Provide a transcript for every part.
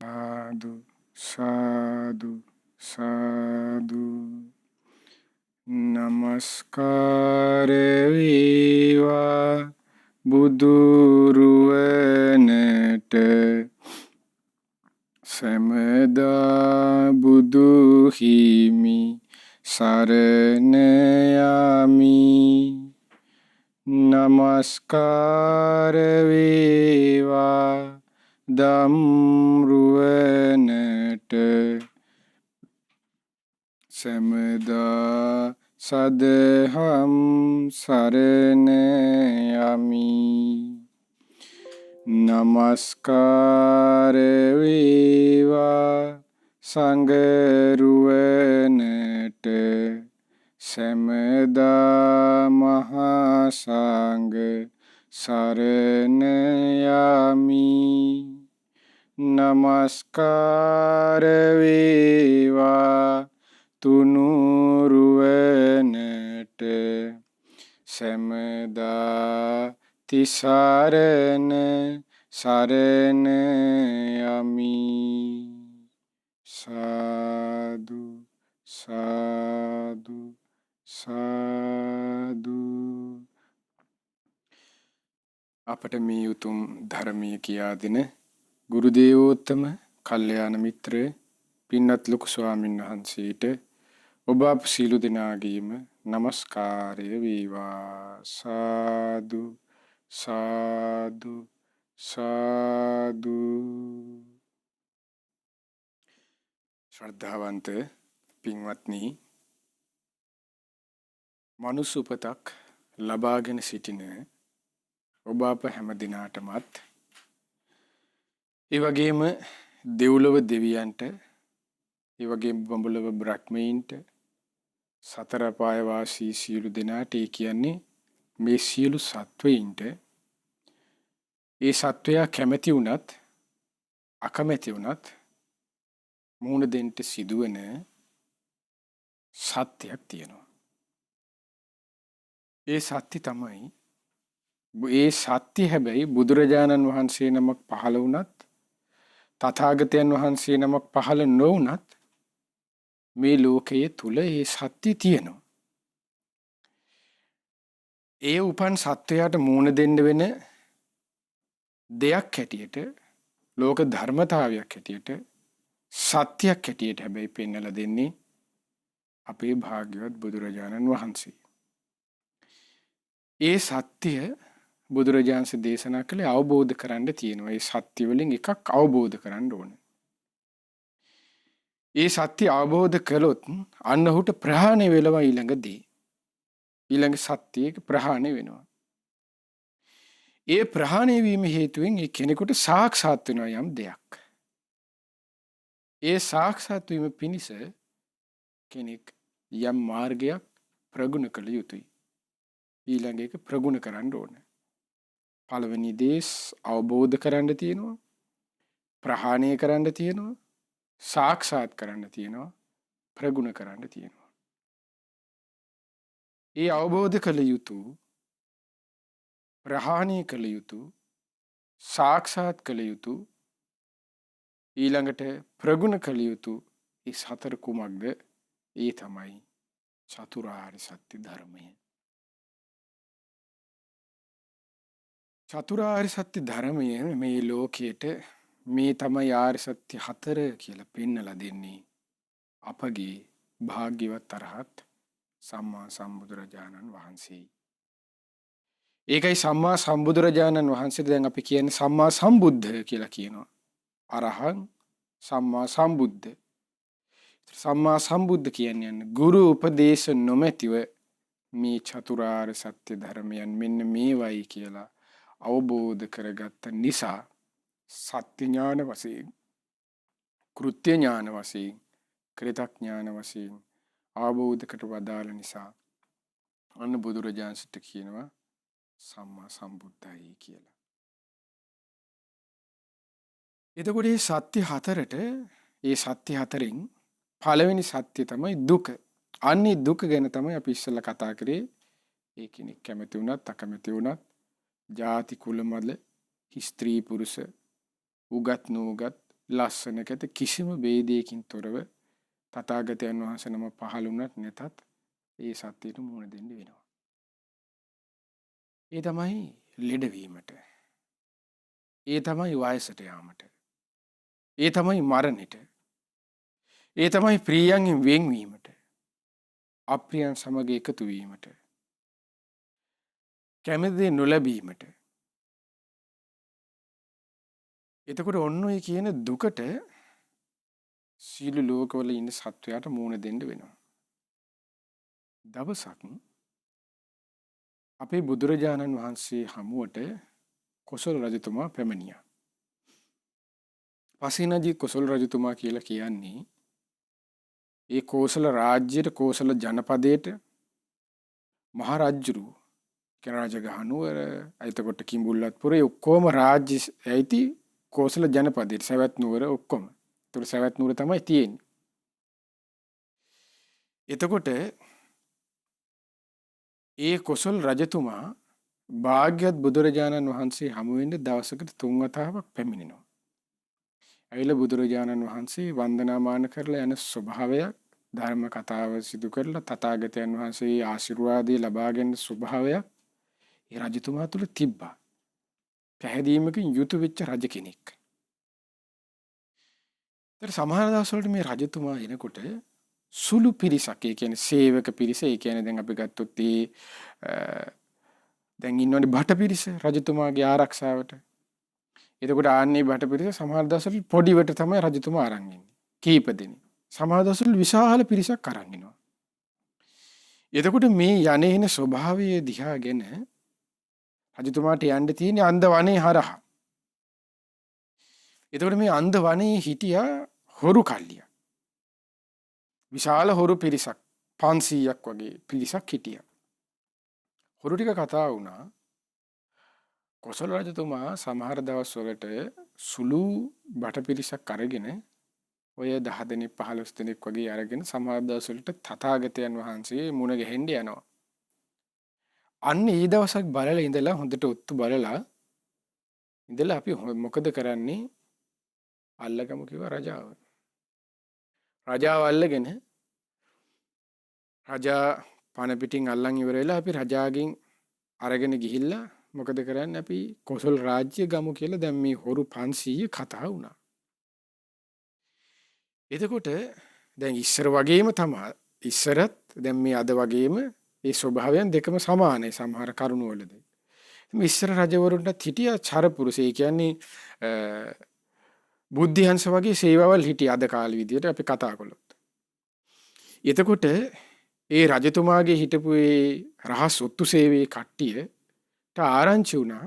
साधु साधु साधु नमस्कार වේවා බුදුරුවනට සැමදා බුදු හිමි සරණ යමි නමස්කාර වේවා දම්රුවනට සැමදා සදහම් සරණ යමි නමස්කාර වේවා සංඝරුවනට සැමදා මහා සංඝ සරණ යමි නමස්කාර වේවා තුනුරුවනට සැමදා තිසරණ සරණ යමි සාදු සාදු සාදු අපට මේ උතුම් ධර්මයේ කියා දෙන ගුරු දේවෝත්තම කල්යාණ මිත්‍ර පින්වත් ලොකු ස්වාමීන් වහන්සේට ඔබ අප සීල දෙනාගේම নমස්කාරය වේවා සාදු සාදු සාදු ශ්‍රද්ධාවන්ත පින්වත්නි මනුස්ස උපතක් ලබාගෙන සිටින ඔබ අප හැම දිනාටමත් ඒ වගේම දෙව්ලොව දෙවියන්ට ඒ වගේම බඹලොව බ්‍රහ්මීන්ට සතර පාය වාසී සියලු දෙනාට ඒ කියන්නේ මේ සියලු සත්වයින්ට ඒ සත්වයා කැමැති වුණත් අකමැති වුණත් මුහුණ දෙන්න සිදුවන සත්‍යයක් තියෙනවා. ඒ සත්‍ය තමයි ඒ සත්‍ය හැබැයි බුදුරජාණන් වහන්සේ නමක් පහළ වුණත් තථාගතයන් වහන්සේ නමක් පහළ නොවුණත් මේ ලෝකයේ තුල ඒ සත්‍ය තියෙනවා. ඒ උපන් සත්වයාට මුහුණ දෙන්න වෙන දෙයක් හැටියට ලෝක ධර්මතාවයක් හැටියට සත්‍යයක් හැටියට හැබැයි පෙන්වලා දෙන්නේ අපේ භාග්‍යවත් බුදුරජාණන් වහන්සේ. ඒ සත්‍ය බුදුරජාණන්සේ දේශනා කළේ අවබෝධ කරන්න තියෙනවා. ඒ සත්‍ය වලින් එකක් අවබෝධ කරන්න ඕනේ. ඒ සත්‍ය අවබෝධ කළොත් අන්න ඔහුට ප්‍රහාණය වෙලවා ඊළඟ සත්‍යයක ප්‍රහාණය වෙනවා. ඒ ප්‍රහාණය වීම හේතුවෙන් ඒ කෙනෙකුට සාක්ෂාත් වෙනවා යම් දෙයක්. ඒ සාක්ෂාත් වීම පිණිස කෙනෙක් යම් මාර්ගයක් ප්‍රගුණ කළ යුතුයි. ඊළඟ එක ප්‍රගුණ කරන්න ඕනේ. පළවෙනි දේ අවබෝධ කරන්න තියෙනවා. ප්‍රහාණය කරන්න තියෙනවා. සාක්ෂාත් කරන්න තියෙනවා. ප්‍රගුණ කරන්න තියෙනවා. ඒ අවබෝධ කළ යුතු ප්‍රහාණය කළ යුතු සාක්ෂාත් කළ යුතු ඊළඟට ප්‍රගුණ කළ යුතු ඒ සතර කුමක්ද? ඒ තමයි චතුරාර්ය සත්‍ය ධර්මය. චතුරාර්ය සත්‍ය ධර්මය මේ ලෝකයට මේ තමයි ආර්ය සත්‍ය හතර කියලා පෙන්නලා දෙන්නේ අපගේ භාග්‍යවත් අරහත් සම්මා සම්බුදුරජාණන් වහන්සේ. ඒකයි සම්මා සම්බුදුරජාණන් වහන්සේ දැන් අපි කියන්නේ සම්මා සම්බුද්ධ කියලා කියනවා. අරහං සම්මා සම්බුද්ධ. සම්මා සම්බුද්ධ කියන්නේ ගුරු උපදේශ නොමැතිව මේ චතුරාර්ය සත්‍ය ධර්මයන් මෙන්න මේවයි කියලා අවබෝධ කරගත්ත නිසා සත්‍ය ඥාන වශයෙන් කෘත්‍ය ඥාන වශයෙන් ක්‍රිතඥාන වශයෙන් අවබෝධ කට වදාළ නිසා අන්න බුදුරජාණන්ට කියනවා සම්මා සම්බුද්ධයි කියලා. එතකොට මේ සත්‍ය හතරට ඒ සත්‍ය හතරෙන් පළවෙනි සත්‍ය තමයි දුක. අන්නේ දුක ගැන තමයි අපි ඉස්සෙල්ලා කතා කරේ. ඒ කෙනෙක් කැමති වුණත් අකමැති වුණත් ಜಾති කුල මල ස්ත්‍රී පුරුෂ උගත් නූගත් ලස්සන කැත කිසිම ભેදයකින් තොරව තථාගතයන් වහන්සේ නම පහළ වුණත් නැතත් ඒ සත්‍යයට මුහුණ දෙන්න වෙනවා. ඒ තමයි ලෙඩවීමට. ඒ තමයි වයසට යාමට. ඒ තමයි මරණයට. ඒ තමයි ප්‍රියයන්ගෙන් වෙන්වීමට. අප්‍රියයන් සමග එකතු වීමට. කැමති දේ නොලැබීමට. එතකොට ඔන්න ඔය කියන දුකට සීළු ලෝකවල ඉන්න සත්වයාට මුහුණ දෙන්න වෙනවා. දවසක් අපේ බුදුරජාණන් වහන්සේ හමුවට කොසල් රජතුමා පැමිණියා. පසේනදී කොසල් රජතුමා කියලා කියන්නේ ඒ කෝසල රාජ්‍යයට කෝසල ජනපදයට මහරජුරු රාජගහනුවර එතකොට කිඹුල්වත්පුර ඔක්කොම රාජ්‍ය ඇයිති කෝසල ජනපදයට සවැත් නුවර ඔක්කොම. ඒතර සවැත් නුවර තමයි තියෙන්නේ. එතකොට ඒ කොසල් රජතුමා භාග්‍යවත් බුදුරජාණන් වහන්සේ හමු වෙන්න දවසකට 3 වතාවක් පැමිණෙනවා. ඇවිල්ලා බුදුරජාණන් වහන්සේ වන්දනාමාන කරලා යන ස්වභාවයක් ධර්ම කතාව සිදු කරලා තථාගතයන් වහන්සේ ආශිර්වාදය ලබා ගන්න ස්වභාවයක් ඒ රජතුමා තුල තිබ්බා. පැහැදීමකින් යුතු වෙච්ච රජ කෙනෙක්. ඒතර සමහර දවස්වලට මේ රජතුමා එනකොට සුළු පිරිසක් ඒ කියන්නේ සේවක පිරිස ඒ කියන්නේ දැන් අපි ගත්තොත් දැන් ඉන්නෝනේ බට පිරිස රජතුමාගේ ආරක්ෂාවට. එතකොට ආන්නේ බට පිරිස සමහර දවස්වල පොඩිවට තමයි රජතුමා අරන් ඉන්නේ. කීප දෙනෙක්. සමහර දවස්වල විශාල පිරිසක් අරන් ඉනවා. එතකොට මේ යන්නේ එන ස්වභාවය දිහාගෙන රජතුමාට යන්න තියෙන්නේ අන්ද වනේ හරහා. එතකොට මේ අන්ද වනේ හිටියා හොරු කල්ලිය. විශාල හොරු පිරිසක් 500ක් වගේ පිරිසක් හිටියා. හොරු ටික කතා වුණා. කොසල් රජතුමා සමහර දවස්වලට සුළු බට පිරිසක් අරගෙන ඔය 10 දෙනෙක් 15 දෙනෙක් වගේ අරගෙන සමහර දවස්වලට තථාගතයන් වහන්සේ මුණ ගැහෙන්න යනවා. අන්න ඒ දවසක් බලලා ඉඳලා හොඳට උත්තු බලලා ඉඳලා අපි මොකද කරන්නේ? අල්ලගමු කිව්වා රජාව. රජාව අල්ලගෙන රජා පණ පිටින් අල්ලන් ඉවර වෙලා අපි රජාගෙන් අරගෙන ගිහිල්ලා මොකද කරන්නේ? අපි කොසල් රාජ්‍ය ගමු කියලා දැන් මේ හොරු 500 කතා වුණා. එතකොට දැන් ඉස්සර වගේම තමයි ඉස්සරත් දැන් මේ අද වගේම ඒ ස්වභාවයන් දෙකම සමානයි සමහර කරුණු වලදී. මේ ඉස්සර රජවරුන්ට හිටියා චරපුරුෂ ඒ කියන්නේ බුද්ධිහංස වගේ සේවාවල් හිටිය අද කාලේ විදියට අපි කතා කළොත්. එතකොට ඒ රජතුමාගේ හිටපු ඒ රහස් ඔත්තු සේවයේ කට්ටියට ආරංචි වුණා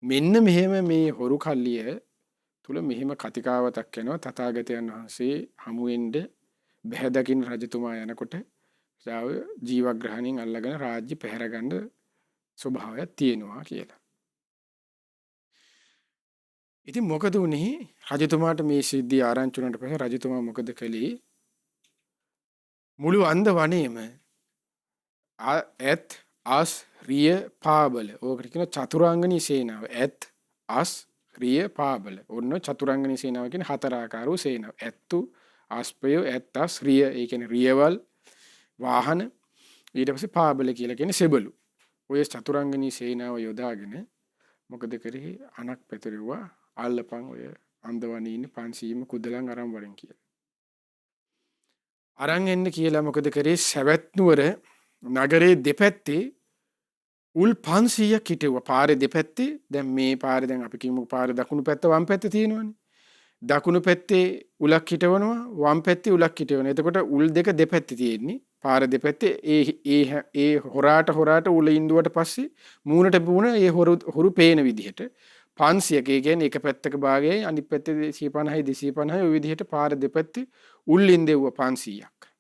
මෙන්න මෙහෙම මේ හොරු කල්ලිය තුල මෙහෙම කතිකාවතක් යනවා තථාගතයන් වහන්සේ හමු වෙන්න බැහැ දකින්න රජතුමා යනකොට ජීවග්‍රහණයෙන් අල්ලගෙන රාජ්‍ය පැහැර ගන්න ස්වභාවයක් තියෙනවා කියලා. ඉතින් මොකද උනේ රජතුමාට මේ සිද්ධිය ආරංචි වුණාට පස්සේ රජතුමා මොකද කළේ? මුළු අන්ද වනයේම ඇත් අස් රිය පාබල ඕකට කියන චතුරාංගනී සේනාව. ඇත් අස් රිය පාබල ඔන්න චතුරාංගනී සේනාව කියන්නේ හතර ආකාර වූ සේනාව. ඇත්තු අස්පය ඇත් අස් රිය ඒ කියන්නේ රියවල් වාහන ඊට පස්සේ පාබල කියලා කියන්නේ සෙබළු. ඔය චතුරාංගනී සේනාව යොදාගෙන මොකද කරේ? අනක් පැතිරුවා අල්ලපන් ඔය අන්දවනේ ඉන්න 500ම කුදලන් අරන් වරෙන් කියලා. අරන් එන්න කියලා මොකද කරේ? සවැත් නුවර නගරේ දෙපැත්තේ උල් 500ක් හිටෙව්වා. පාරේ දෙපැත්තේ දැන් මේ පාරේ දැන් අපි කියමු පාරේ දකුණු පැත්ත වම් පැත්ත තියෙනවනේ. දකුණු පැත්තේ උලක් හිටවනවා වම් පැත්තේ උලක් හිටවනවා. එතකොට උල් දෙක දෙපැත්තේ තියෙන්නේ. පාර දෙපැත්තේ ඒ හොරාට උල ඉන්දුවට පස්සේ මූණට මූණ ඒ හොරු පේන විදිහට 500ක ඒ කියන්නේ එක පැත්තක භාගයයි අනිත් පැත්තේ 250යි 250යි ওই විදිහට පාර දෙපැත්තේ උල් ඉන්දෙව්වා 500ක්.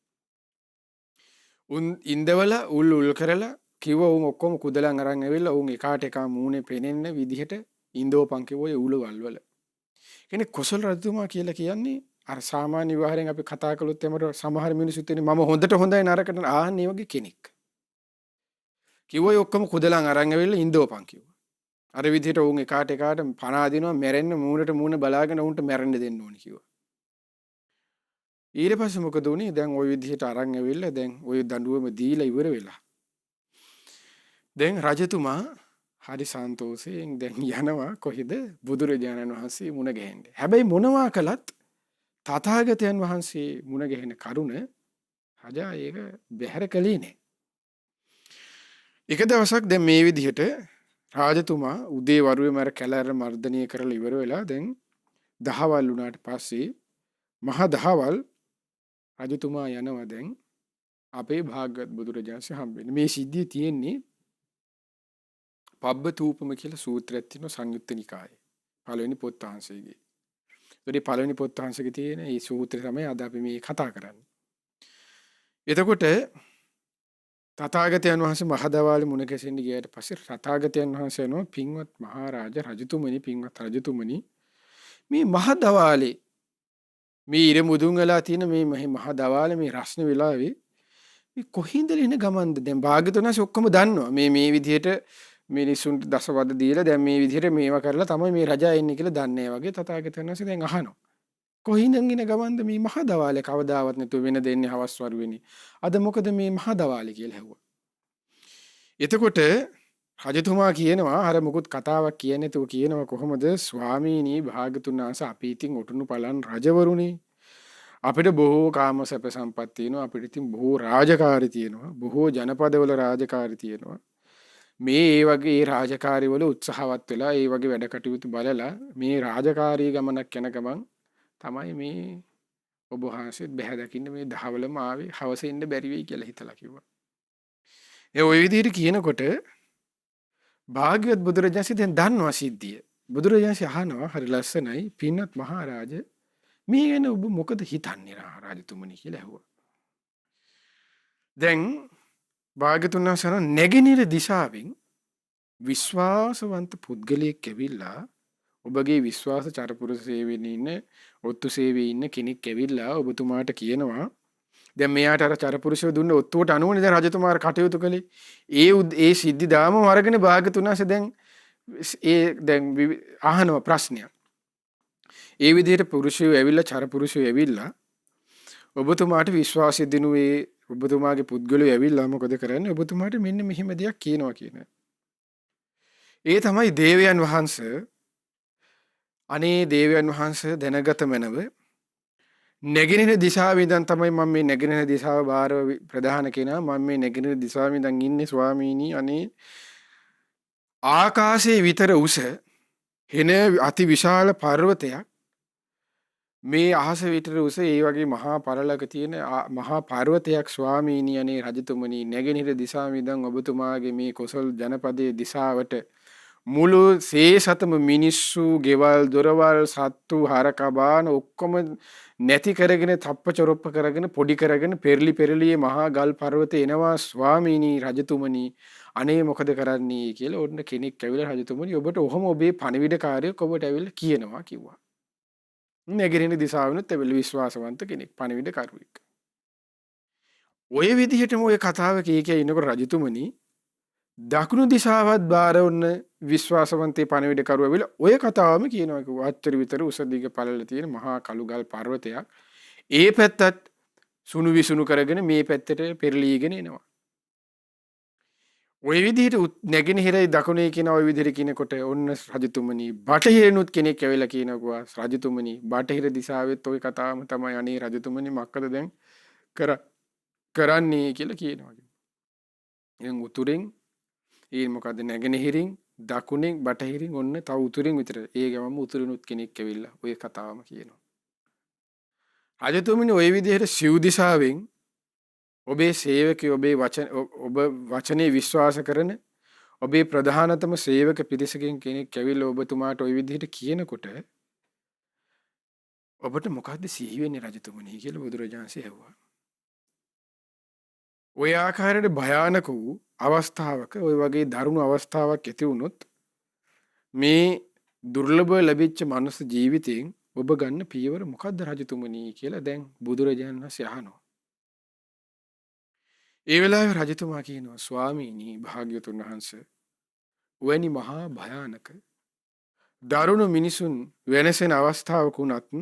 උන් ඉන්දවල උල් කරලා කිව්වා උන් ඔක්කොම කුදලන් අරන් ඇවිල්ලා උන් එකාට එක මූණේ පෙනෙන්න විදිහට ඉන්දෝපන් කිව්වා ඒ උලවල් වල. කියන්නේ කොසල් රජතුමා කියලා කියන්නේ අර සාමාන්‍ය විවාහයෙන් අපි කතා කළොත් එමර සමහර මිනිස්සුත් ඉන්නේ මම හොඳට හොඳයි නරකට ආන්නේ වගේ කෙනෙක්. කිව්වයි ඔක්කොම කුදලන් අරන් ඇවිල්ලා ඉන්දෝපන් කිව්වා. අර විදිහට උන් එකාට පණ අදිනවා මැරෙන්න මූණට මූණ බලාගෙන උන්ට මැරෙන්න දෙන්න ඕනි කිව්වා. ඊට පස්සේ මොකද උනේ? දැන් ওই විදිහට අරන් ඇවිල්ලා දැන් ওই දඬුවම දීලා ඉවර වෙලා. දැන් රජතුමා හරි සන්තෝෂයෙන් දැන් යනවා කොහෙද? බුදුරජාණන් වහන්සේ මුණ ගැහෙන්න. හැබැයි මොනවා කළත් තථාගතයන් වහන්සේ මුණ ගැහෙන කරුණ රජා ඒක බැහැර කළේ නෑ. එක දවසක් දැන් මේ විදිහට රාජතුමා උදේ වරුවේ මර කැලෑර මර්ධනය කරලා ඉවර වෙලා දැන් දහවල් වුණාට පස්සේ මහ දහවල් රජතුමා යනවා දැන් අපේ භාග්‍යවත් බුදුරජාණන්සේ හම්බෙන්න. මේ සිද්ධිය තියෙන්නේ පබ්බතූපම කියලා සූත්‍රයක් තියෙනවා සංයුත්ත නිකායේ. පළවෙනි පොත් වහන්සේගේ. ඒකේ පළවෙනි පොත් වහන්සේගේ තියෙන මේ සූත්‍රය තමයි අද අපි මේ කතා කරන්නේ. එතකොට තථාගතයන් වහන්සේ මහදවාලේ මුණ ගැසෙන්න ගියාට පස්සේ තථාගතයන් වහන්සේ නෝ පින්වත් මහරජ රජතුමනි පින්වත් රජතුමනි මේ මහදවාලේ මේ ඉර මුදුන් වෙලා තියෙන මේ මහදවාලේ මේ රස්නේ වෙලාවේ මේ කොහින්ද එන ගමන්ද දැන් භාග්‍යතුන් වහන්සේ ඔක්කොම දන්නවා මේ විදිහට මිනිසුන්ට දසවද දීලා දැන් මේ විදිහට මේවා කරලා තමයි මේ රජා එන්නේ කියලා දන්නේ වගේ තථාගතයන් වහන්සේ දැන් අහනවා කොහින්ද එන ගමන්ද මේ මහදවාලේ කවදාවත් නැතුව වෙන දෙන්නේ හවස් වරුවේනේ අද මොකද මේ මහදවාලේ කියලා ඇහුවා. එතකොට රජතුමා කියනවා අර මුකුත් කතාවක් කියන්නේ නැතුව කියනවා කොහොමද ස්වාමීනි භාග්‍යතුන් වහන්සේ අපි ඉතින් ඔටුනු පලන් රජවරුනේ අපිට බොහෝ කාම සැප සම්පත් තියෙනවා අපිට ඉතින් බොහෝ රාජකාරි තියෙනවා බොහෝ ජනපදවල රාජකාරි තියෙනවා මේ ඒ වගේ රාජකාරි වල උත්සාහවත් වෙලා ඒ වගේ වැඩ කටයුතු බලලා මේ රාජකාරී ගමනක් යන ගමන් තමයි මේ ඔබ වහන්සේත් බැහැ දකින්න මේ දහවලම ආවේ හවස ඉන්න බැරි වෙයි කියලා හිතලා කිව්වා. ඒ ওই විදිහට කියනකොට භාග්‍යවත් බුදුරජාණන්සේ දැන් දන්නවා සිද්ධිය. බුදුරජාණන්සේ අහනවා හරි ලස්සනයි පින්වත් මහරජ මේ ගැන ඔබ මොකද හිතන්නේ රාජතුමනි කියලා ඇහුවා. දැන් භාග්‍යතුන් වහන්සේ නැගෙනහිර දිශාවෙන් විශ්වාසවන්ත පුද්ගලයෙක් ඇවිල්ලා ඔබගේ විශ්වාස චරපුරුෂ සේවයේ ඉන්න ඔත්තු සේවයේ ඉන්න කෙනෙක් ඇවිල්ලා ඔබතුමාට කියනවා දැන් මෙයාට අර චරපුරුෂව දුන්න ඔත්තුවට අනුවනේ දැන් රජතුමා කටයුතු කළේ ඒ සිද්ධි දාම වරගෙන භාග්‍යතුන් වහන්සේ දැන් අහනවා ප්‍රශ්නයක්. ඒ විදිහට පුරුෂයෝ ඇවිල්ලා චරපුරුෂයෝ ඇවිල්ලා ඔබතුමාට විශ්වාසය දිනුවේ ඔබතුමාගේ පුද්ගලයෝ ඇවිල්ලා මොකද කරන්නේ ඔබතුමාට මෙන්න මෙහෙම දෙයක් කියනවා කියන. ඒ තමයි දේවයන් වහන්සේ අනේ දේවයන් වහන්සේ දැනගත මැනව නැගෙනහිර දිශාවේ ඉඳන් තමයි මම මේ නැගෙනහිර දිශාව බාරව ප්‍රධාන කෙනා මම මේ නැගෙනහිර දිශාවේ ඉඳන් ඉන්නේ ස්වාමීනි අනේ ආකාශයේ විතර උස හෙන අති විශාල පර්වතයක් මේ අහස විතර උස ඒ වගේ මහා පරලක තියෙන මහා පර්වතයක් ස්වාමීනි අනේ රජතුමනි නැගෙනහිර දිශාවේ ඉඳන් ඔබතුමාගේ මේ කොසල් ජනපදයේ දිශාවට මුළු සේසතම මිනිස්සු ගෙවල් දොරවල් සත්තු හරකබාන ඔක්කොම නැති කරගෙන තප්ප චොරොප්ප කරගෙන පොඩි කරගෙන පෙරලි පෙරලියේ මහා ගල් පර්වතේ එනවා ස්වාමීනි රජතුමනි අනේ මොකද කරන්නේ කියලා ඔන්න කෙනෙක් ඇවිල්ලා රජතුමනි ඔබට ඔහොම ඔබේ පණිවිඩකාරයෙක් ඔබට ඇවිල්ලා කියනවා කිව්වා. නැගෙනහිර දිශාවෙනුත් ඇවිල්ලා විශ්වාසවන්ත කෙනෙක් පණිවිඩකරුවෙක්. ඔය විදිහටම ඔය කතාව කීකේ ඉන්නකොට රජතුමනි දකුණු දිශාවත් බාර වුණ විශ්වාසවන්තේ පණිවිඩකරුවා ඇවිල්ලා ඔය කතාවම කියනවා කිව්වා. අච්චර විතර උස දිග පළල තියෙන මහා කළු ගල් පර්වතයක් ඒ පැත්තත් සුණු විසුණු කරගෙන මේ පැත්තට පෙරලීගෙන එනවා. ඔය විදිහට නැගෙනහිරයි දකුණේ කියන ඔය විදිහට කියනකොට ඔන්න රජතුමනි බටහිරනුත් කෙනෙක් ඇවිල්ලා කියනවා රජතුමනි බටහිර දිශාවෙත් ඔය කතාවම තමයි අනේ රජතුමනි මක්කද දැන් කරන්නේ කියලා කියනවා. එහෙනම් උතුරෙන් ඒ මොකද නැගෙනහිරින් දකුණෙන් බටහිරින් ඔන්න තව උතුරින් විතර ඒ ගමම උතුරිනුත් කෙනෙක් ඇවිල්ලා ඔය කතාවම කියනවා. රජතුමනි ඔය විදිහට සිව් දිශාවෙන් ඔබේ සේවකයෝ ඔබ වචනේ විශ්වාස කරන ඔබේ ප්‍රධානතම සේවක පිරිසකින් කෙනෙක් ඇවිල්ලා ඔබතුමාට ওই විදිහට කියනකොට ඔබට මොකද්ද සිහි වෙන්නේ රජතුමනි කියලා බුදුරජාණන්සේ ඇහුවා. ඔය ආකාරයට භයානක වූ අවස්ථාවක ඔය වගේ දරුණු අවස්ථාවක් ඇති වුණොත් මේ දුර්ලභ ලැබිච්ච මනුස්ස ජීවිතයෙන් ඔබ ගන්න පියවර මොකද්ද රජතුමනි කියලා දැන් බුදුරජාණන් වහන්සේ අහනවා. ඒ වෙලාවේ රජතුමා කියනවා ස්වාමීනි භාග්‍යවතුන් වහන්සේ වැනි මහා භයානක දරුණු මිනිසුන් වෙනසෙන අවස්ථාවක වුණත්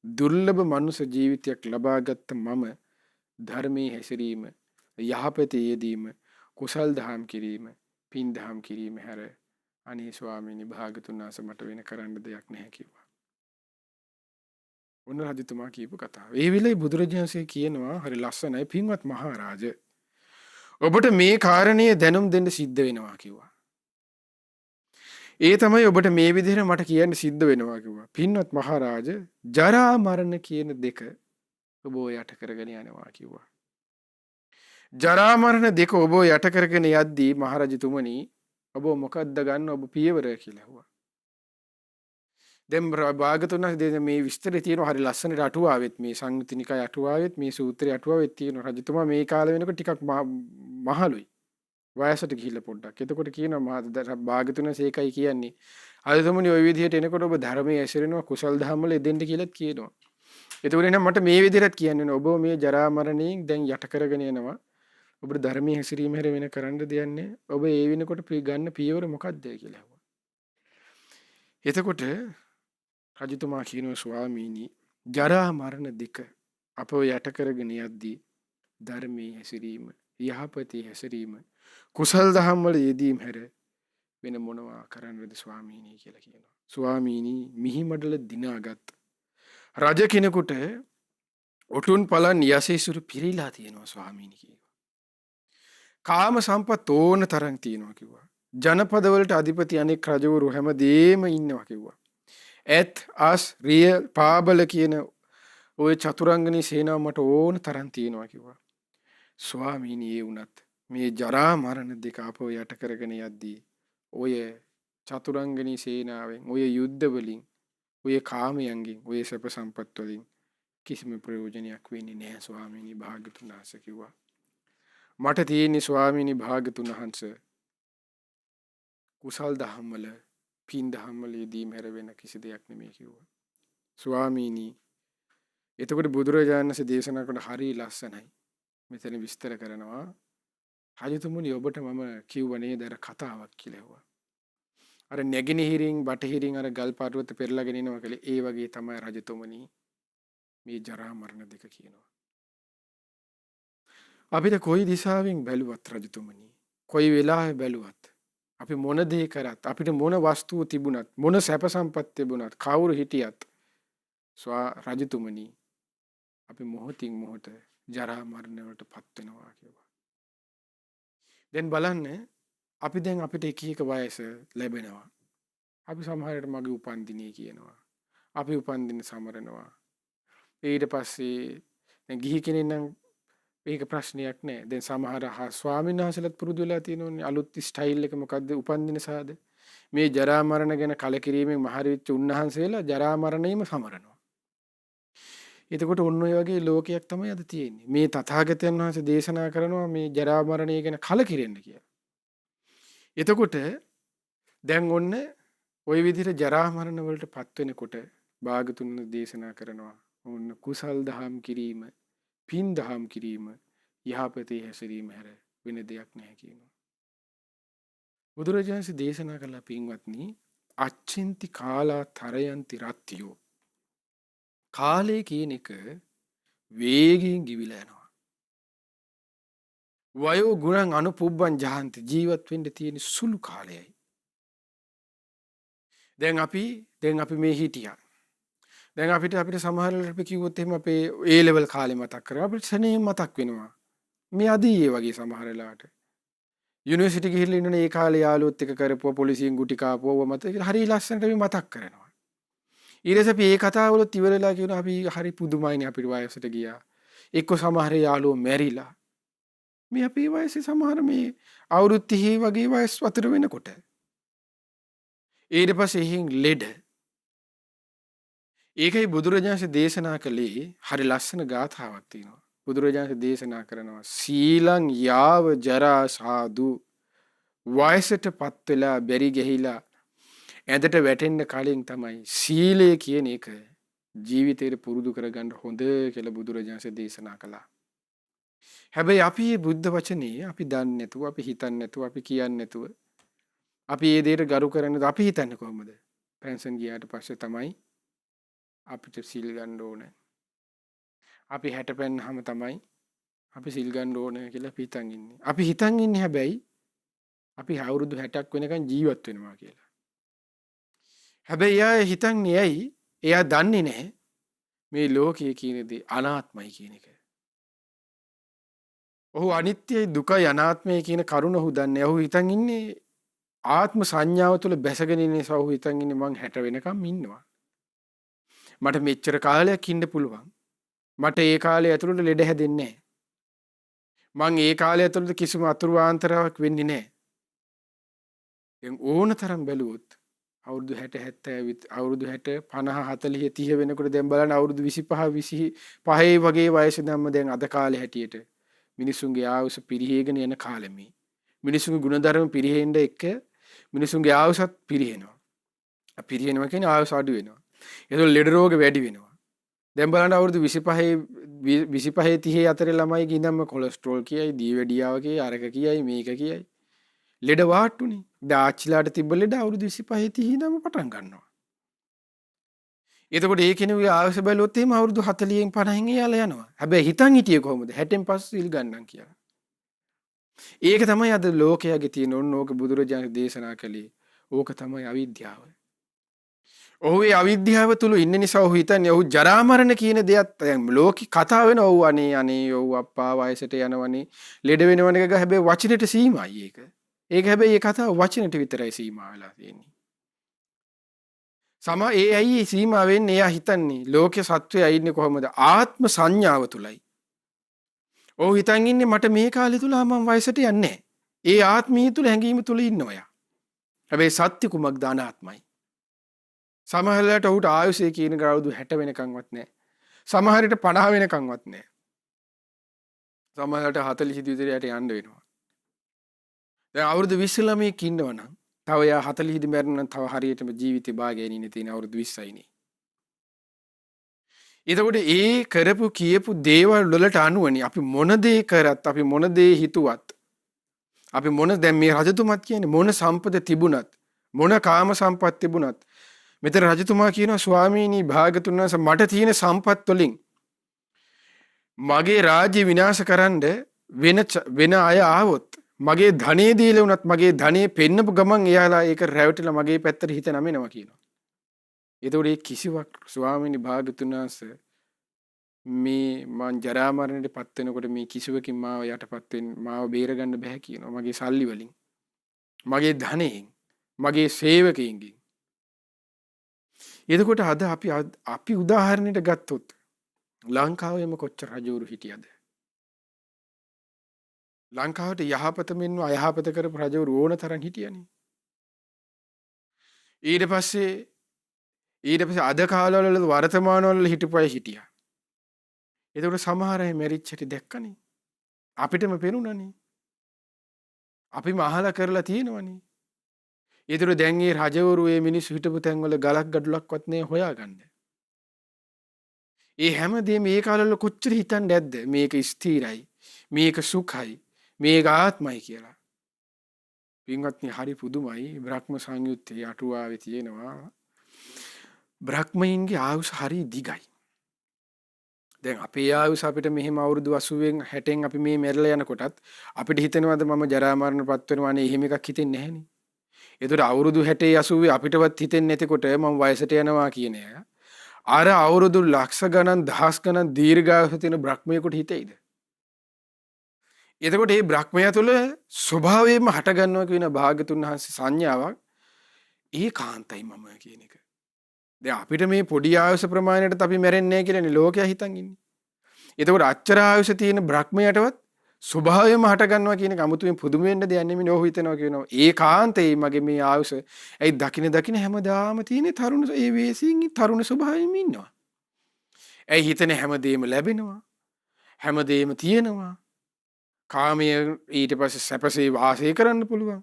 දුර්ලභ මනුෂ්‍ය ජීවිතයක් ලබාගත් මම ධර්මයේ හැසිරීම යහපතේ යෙදීම කුසල් දහම් කිරීම පින් දහම් කිරීම හැර අනේ ස්වාමීනි භාග්‍යවතුන් වහන්සේ මට වෙන කරන්න දෙයක් නැහැ කිව්වා. ඔන්න රජතුමා කියපු කතාව. ඒ වෙලේ බුදුරජාණන්සේ කියනවා හරි ලස්සනයි පින්වත් මහරජ ඔබට මේ කාරණේ දැනුම් දෙන්න සිද්ධ වෙනවා කිව්වා. ඒ තමයි ඔබට මේ විදිහට මට කියන්න සිද්ධ වෙනවා කිව්වා. පින්වත් මහරජ ජරා මරණ කියන දෙක ඔබ යට කරගෙන යනවා කිව්වා. ජරා මරණ දෙක ඔබ යට කරගෙන යද්දී මහරජතුමනි ඔබ මොකද්ද ගන්න ඔබ පියවර කියලා ඇහුවා. දැන් භාගතුන් වහන්සේ මේ විස්තරේ තියෙනවා හරි ලස්සනට අටුවාවෙත් මේ සංයුත්ත නිකාය අටුවාවෙත් මේ සූත්‍රය අටුවාවෙත් තියෙනවා. රජතුමා මේ කාලේ වෙනකොට ටිකක් මහලුයි. වයසට ගිහිල්ලා පොඩ්ඩක්. එතකොට කියනවා භාගතුන් වහන්සේ ඒකයි කියන්නේ. රජතුමනි ওই විදිහට එනකොට ඔබ ධර්මයේ ඇසිරෙනවා කුසල් දහම් වල යෙදෙන්න කියලාත් කියනවා. එතකොට එහෙනම් මට මේ විදිහට කියන්න ඔබ මේ ජරා මරණයෙන් දැන් යට කරගෙන යනවා. ඔබට ධර්මයේ හැසිරීම හැර වෙන කරන්න දෙයක් නැහැ. ඔබ ඒ වෙනකොට ගන්න පියවර මොකක්ද කියලා ඇහුවා. එතකොට රජතුමා කියනවා ස්වාමීනි ජරා මරණ දෙක අපව යට කරගෙන යද්දී ධර්මයේ හැසිරීම යහපතේ හැසිරීම කුසල් දහම් වල යෙදීම හැර වෙන මොනවා කරන්නද ස්වාමීනි කියලා කියනවා. ස්වාමීනි මිහිමඩල දිනාගත් රජ කෙනෙකුට ඔටුන් පලන් යසීසුරු පිරීලා තියෙනවා ස්වාමීනි කිව්වා. කාම සම්පත් ඕන තරම් තියෙනවා කිව්වා. ජනපදවලට අධිපති අනෙක් රජවරු හැමදේම ඉන්නවා කිව්වා. ඇත් අස් රිය පාබල කියන ඔය චතුරංගනී සේනාව මට ඕන තරම් තියෙනවා කිව්වා. ස්වාමීනි ඒ වුණත් මේ ජරා මරණ දෙක අපව යට කරගෙන යද්දී ඔය චතුරංගනී සේනාවෙන් ඔය යුද්ධ වලින් ඔය කාමයන්ගෙන් ඔය සැප සම්පත් වලින් කිසිම ප්‍රයෝජනයක් වෙන්නේ නැහැ ස්වාමීනි භාග්‍යතුන් වහන්සේ කිව්වා. මට තියෙන්නේ ස්වාමීනි භාග්‍යතුන් වහන්සේ කුසල් දහම් වල පින් දහම් වල යෙදීම හැර වෙන කිසි දෙයක් නෙමෙයි කිව්වා. ස්වාමීනි එතකොට බුදුරජාණන් වහන්සේ දේශනා කරන හරිය ලස්සනයි. මෙතන විස්තර කරනවා රජතුමනි ඔබට මම කිව්ව නේද අර කතාවක් කියලා ඇහුවා. අර නැගිනහිරින් බටහිරින් අර ගල් පර්වත පෙරලාගෙන එනවා කියලා ඒ වගේ තමයි රජතුමනි මේ ජරා මරණ දෙක කියනවා. අපිට කොයි දිශාවෙන් බැලුවත් රජතුමනි කොයි වෙලාවෙ බැලුවත් අපි මොන දේ කරත් අපිට මොන වස්තුව තිබුණත් මොන සැප සම්පත් තිබුණත් කවුරු හිටියත් රජතුමනි අපි මොහොතින් මොහොත ජරා මරණ වලට පත් වෙනවා කියනවා. දැන් බලන්න අපි දැන් අපිට එක එක වයස ලැබෙනවා. අපි සමහරවිට මගේ උපන්දිනේ කියනවා. අපි උපන්දින සමරනවා. ඊට පස්සේ දැන් ගිහි කෙනෙක් නම් මේක ප්‍රශ්නයක් නෑ. දැන් සමහර ස්වාමීන් වහන්සේලාත් පුරුදු වෙලා තියෙනෝනේ අලුත් ස්ටයිල් එක මොකද්ද උපන්දින සාද මේ ජරා මරණ ගැන කලකිරීමෙන් මහරවිච්ච උන්වහන්සේලා ජරා මරණයම සමරනවා. එතකොට ඔන්න ඔය වගේ ලෝකයක් තමයි අද තියෙන්නේ. මේ තථාගතයන් වහන්සේ දේශනා කරනවා මේ ජරා මරණය ගැන කලකිරෙන්න කියලා. එතකොට දැන් ඔන්න ওই විදිහට ජරා මරණ වලට පත් වෙනකොට භාගතුන් දේශනා කරනවා ඔන්න කුසල් දහම් කිරීම පින් දහම් කිරීම යහපතේ හැසිරීම හැර වෙන දෙයක් නැහැ කියනවා. බුදුරජාණන් දේශනා කළා පින්වත්නි අච්චින්ති කාලා තරයන්ති රත්තියෝ කාලය කියන එක වේගයෙන් ගිවිලා යනවා. වයෝ ගුණං අනුපුබ්බං ජහන්ති ජීවත් වෙන්න තියෙන සුළු කාලයයි. දැන් අපි මේ හිටියා. දැන් අපිට සමහර වෙලාවට අපි කිව්වොත් එහෙම අපේ A level කාලේ මතක් කරා අපිට සනේ මතක් වෙනවා. මේ අදී වගේ සමහර වෙලාවට යුනිවර්සිටි ගිහිල්ලා ඉන්නනේ ඒ කාලේ යාළුවොත් එක්ක කරපුවා පොලිසියෙන් ගුටි කාපුවා මතක හරි ලස්සනට අපි මතක් කරනවා. ඊට අපි ඒ කතාවලත් ඉවරලා කියනවා අපි හරි පුදුමයිනේ අපිට වයසට ගියා. එක්ක සමහර යාළුවෝ මැරිලා. මේ අපේ වයසේ සමහර මේ අවුරුදු 30 වගේ වයස් වතර වෙනකොට ඊට පස්සේ එහෙන් ලෙඩ. ඒකයි බුදුරජාණන් දේශනා කළේ හරි ලස්සන ගාථාවක් තියෙනවා. බුදුරජාණන් දේශනා කරනවා සීලං යාව ජරා සාදු වයසටපත් වෙලා බැරි ගහිලා ඇඳට වැටෙන්න කලින් තමයි සීලය කියන එක ජීවිතේට පුරුදු කරගන්න හොඳ කියලා බුදුරජාණන්සේ දේශනා කළා. හැබැයි අපි මේ බුද්ධ වචනේ අපි දන්නේ නැතුව, අපි හිතන්නේ නැතුව, අපි කියන්නේ නැතුව, අපි මේ දෙයට ගරු කරන්නේ නැතුව අපි හිතන්නේ කොහොමද? පෙන්ෂන් ගියාට පස්සේ තමයි අපිට සිල් ගන්න ඕනේ. අපි 60 පෙන්නාම තමයි අපි සිල් ගන්න ඕනේ කියලා අපි හිතන් ඉන්නේ. අපි හිතන් ඉන්නේ හැබැයි අපි අවුරුදු 60ක් වෙනකන් ජීවත් වෙනවා කියලා. හැබැයි එයා හිතන්නේ ඇයි? එයා දන්නේ නැහැ මේ ලෝකයේ කියන දේ අනාත්මයි කියන එක. ඔහු අනිත්‍යයි දුකයි අනාත්මයි කියන කරුණ ඔහු දන්නේ. ඔහු හිතන් ඉන්නේ ආත්ම සංඥාව තුළ බැසගෙන ඉන්න නිසා ඔහු හිතන් ඉන්නේ මං 60 වෙනකම් ඉන්නවා. මට මෙච්චර කාලයක් ඉන්න පුළුවන්. මට ඒ කාලය ඇතුළත ලෙඩ හැදෙන්නේ නැහැ. මං ඒ කාලය ඇතුළත කිසිම අතුරු ආන්තරාවක් වෙන්නේ නැහැ. දැන් ඕන තරම් බැලුවොත් අවුරුදු 60 70 අවුරුදු 60 50 40 30 වෙනකොට දැන් බලන්න අවුරුදු 25 25 වගේ වයසේ නම් දැන් අද කාලේ හැටියට මිනිසුන්ගේ ආයුෂ පිරිහගෙන යන කාලෙ මේ. මිනිසුන්ගේ ගුණධර්ම පිරිහෙන්න එක්ක මිනිසුන්ගේ ආයුෂත් පිරිහෙනවා. පිරිහෙනවා කියන්නේ ආයුෂ අඩු වෙනවා. ඒතකොට ලෙඩ රෝග වැඩි වෙනවා. දැන් බලන්න අවුරුදු 25 30 අතරේ ළමයිගේ ඉඳන්ම කොලෙස්ටරෝල් කියයි, දීවැඩියාව කියයි, අරක කියයි, මේක කියයි. ලෙඩ වාට්ටුනේ. දාච්චිලාට තිබ්බ ලෙඩ අවුරුදු 25 30 ඉඳන්ම පටන් ගන්නවා. එතකොට ඒ කෙනෙකුගේ ආයුෂ බැලුවොත් එහෙම අවුරුදු 40න් 50න් එයාලා යනවා. හැබැයි හිතන් හිටියේ කොහොමද? 60න් පස්සේ සිල් ගන්නම් කියලා. ඒක තමයි අද ලෝකයේ තියෙන ඕක බුදුරජාණන් දේශනා කළේ. ඕක තමයි අවිද්‍යාව. ඔහු ඒ අවිද්‍යාව තුල ඉන්න නිසා ඔහු හිතන්නේ ඔහු ජරා මරණ කියන දෙයක් දැන් ලෝකේ කතා වෙන ඔව් අනේ ඔව් අප්පා වයසට යනවනේ ලෙඩ වෙනවන එක හැබැයි වචනෙට සීමායි ඒක. ඒක හැබැයි ඒ කතාව වචනෙට විතරයි සීමා වෙලා තියෙන්නේ. ඒ ඇයි සීමා වෙන්නේ? එයා හිතන්නේ ලෝකේ සත්වයා ඉන්නේ කොහොමද? ආත්ම සංඥාව තුලයි. ඔහු හිතන් ඉන්නේ මට මේ කාලේ තුල මම වයසට යන්නේ නැහැ. ඒ ආත්මීය තුල හැඟීම තුල ඉන්නවා යා. හැබැයි සත්‍ය කුමක්ද? අනාත්මයි. සමහරවිට ඔහුට ආයුෂය කියන ගාවුදු 60 වෙනකන්වත් නැහැ. සමහරවිට 50 වෙනකන්වත් නැහැ. සමහරවිට 40 විතරයට යන්න වෙනවා. දැන් අවුරුදු 20 ළමයෙක් ඉන්නවනම් තව යා 40 දී මැරෙනවා තව හරියටම ජීවිතේ භාගයෙන් ඉන්නේ තියෙන අවුරුදු 20යිනේ. එතකොට ඒ කරපු කියපු දේවල් වලට අනුවනේ අපි මොන දේ කරත් අපි මොන දේ හිතුවත් අපි මොන දැන් මේ රජතුමත් කියන්නේ මොන සම්පත තිබුණත් මොන කාම සම්පත් තිබුණත් මෙතන රජතුමා කියනවා ස්වාමීනි භාගතුන් වහන්සේ මට තියෙන සම්පත් වලින් මගේ රාජ්‍ය විනාශ කරන්න වෙන අය ආවොත් මගේ ධනෙ දීලා උනත් මගේ ධනෙ පෙන්නපු ගමන් එයාලා ඒක රැවටිලා මගේ පැත්තට හිත නමනවා කියනවා. ඒතකොට ඒ කිසිවක් ස්වාමීනි භාගතුන් වහන්සේ මේ මං ජරා මරණයට පත් වෙනකොට මේ කිසිවකින් මාව යටපත් වෙන්න මාව බේරගන්න බෑ කියනවා. මගේ සල්ලි වලින් මගේ ධනෙන් මගේ සේවකයින්ගෙන්. එතකොට අද අපි උදාහරණයට ගත්තොත් ලංකාවේම කොච්චර රජවරු හිටියද? ලංකාවට යහපත මෙන්ම අයහපත කරපු රජවරු ඕන තරම් හිටියනේ. ඊට පස්සේ අද කාලවල වර්තමානවල හිටපු අය හිටියා. එතකොට සමහර අය මැරිච්ච හැටි දැක්කනේ. අපිටම පෙනුණනේ. අපිම අහලා කරලා තියෙනවනේ. ඒතර දැන් මේ රජවරු මේ මිනිස්සු හිටපු තැන්වල ගලක් ගඩොලක්වත් නේ හොයාගන්න. ඒ හැමදේම මේ කාලවල කොච්චර හිතන්නේ නැද්ද? මේක ස්ථිරයි, මේක සුඛයි, මේක ආත්මයි කියලා. පින්වත්නි හරි පුදුමයි. බ්‍රහ්ම සංයුත්තේ අටුවාවේ තියෙනවා. බ්‍රහ්මයින්ගේ ආයුෂ හරි දිගයි. දැන් අපේ ආයුෂ අපිට මෙහෙම අවුරුදු 80න් 60න් අපි මේ මැරලා යනකොටත් අපිට හිතෙනවද මම ජරා මරණපත් වෙනවා නේ? එහෙම එකක් හිතෙන්නේ නැහනේ. ඒතර අවුරුදු 60 80 අපිටවත් හිතෙන්නේ නැතිකොට මම වයසට යනවා කියන එක අර අවුරුදු ලක්ෂ ගණන් දහස් ගණන් දීර්ඝායුෂ තියෙන බ්‍රහ්මයෙකුට හිතෙයිද? එතකොට මේ බ්‍රහ්මයා තුළ ස්වභාවයෙන්ම හට ගන්නවා කියන භාග්‍යතුන් වහන්සේ සංඥාවක් ඒකාන්තයි මම කියන එක. දැන් අපිට මේ පොඩි ආයුෂ ප්‍රමාණයටත් අපි මැරෙන්නේ නැහැ කියලානේ ලෝකයා හිතන් ඉන්නේ. එතකොට අච්චර ආයුෂ තියෙන බ්‍රහ්මයාටවත් ස්වභාවයෙන්ම හට ගන්නවා කියන එක 아무තුවෙන් පුදුම වෙන්න දෙයක් නෙමෙයි. නෝ හිතනවා කියනවා ඒකාන්තේ මගේ මේ ආයුෂ ඇයි දකින හැමදාම තියෙන තරුණ ඒ වේසින් තරුණ ස්වභාවයෙන්ම ඉන්නවා. ඇයි හිතන හැමදේම ලැබෙනවා. හැමදේම තියෙනවා. කාමයේ ඊට පස්සේ සැපසේ වාසය කරන්න පුළුවන්.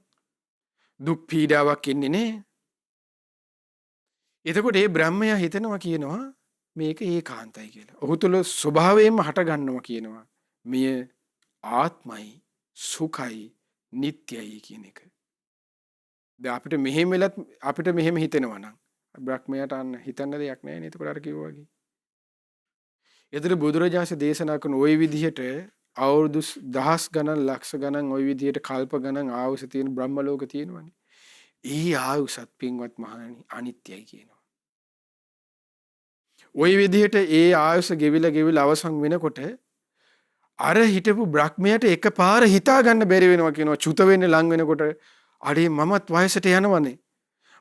දුක් පීඩාවක් එන්නේ නැහැ. එතකොට මේ බ්‍රහ්මයා හිතනවා කියනවා මේක ඒකාන්තයි කියලා. ඔහු තුළ ස්වභාවයෙන්ම හට ගන්නවා කියනවා. මෙය ආත්මයි, සුඛයි, නිට්ටයයි කියන එක. දැන් අපිට මෙහෙම වෙලත් අපිට මෙහෙම හිතෙනවා නම් බ්‍රහ්මයාට අන්න හිතන්න දෙයක් නැහැ නේද? ඒකට අර කිව්වා වගේ. ඒතර බුදුරජාණන් දේශනා කරන ওই විදිහට අවුරුදු දහස් ගණන් ලක්ෂ ගණන් ওই විදිහට කල්ප ගණන් ආයුෂ තියෙන බ්‍රහ්ම ලෝක තියෙනවනේ. ඊ ආයුෂත් පින්වත් මහණනි අනිත්‍යයි කියනවා. ওই විදිහට ඒ ආයුෂ ගෙවිලා අවසන් වෙනකොට අර හිටපු බ්‍රහ්මයාට එකපාර හිතා ගන්න බැරි වෙනවා කියනවා. චුත වෙන්න ලං වෙනකොට අඩේ මමත් වයසට යනවනේ.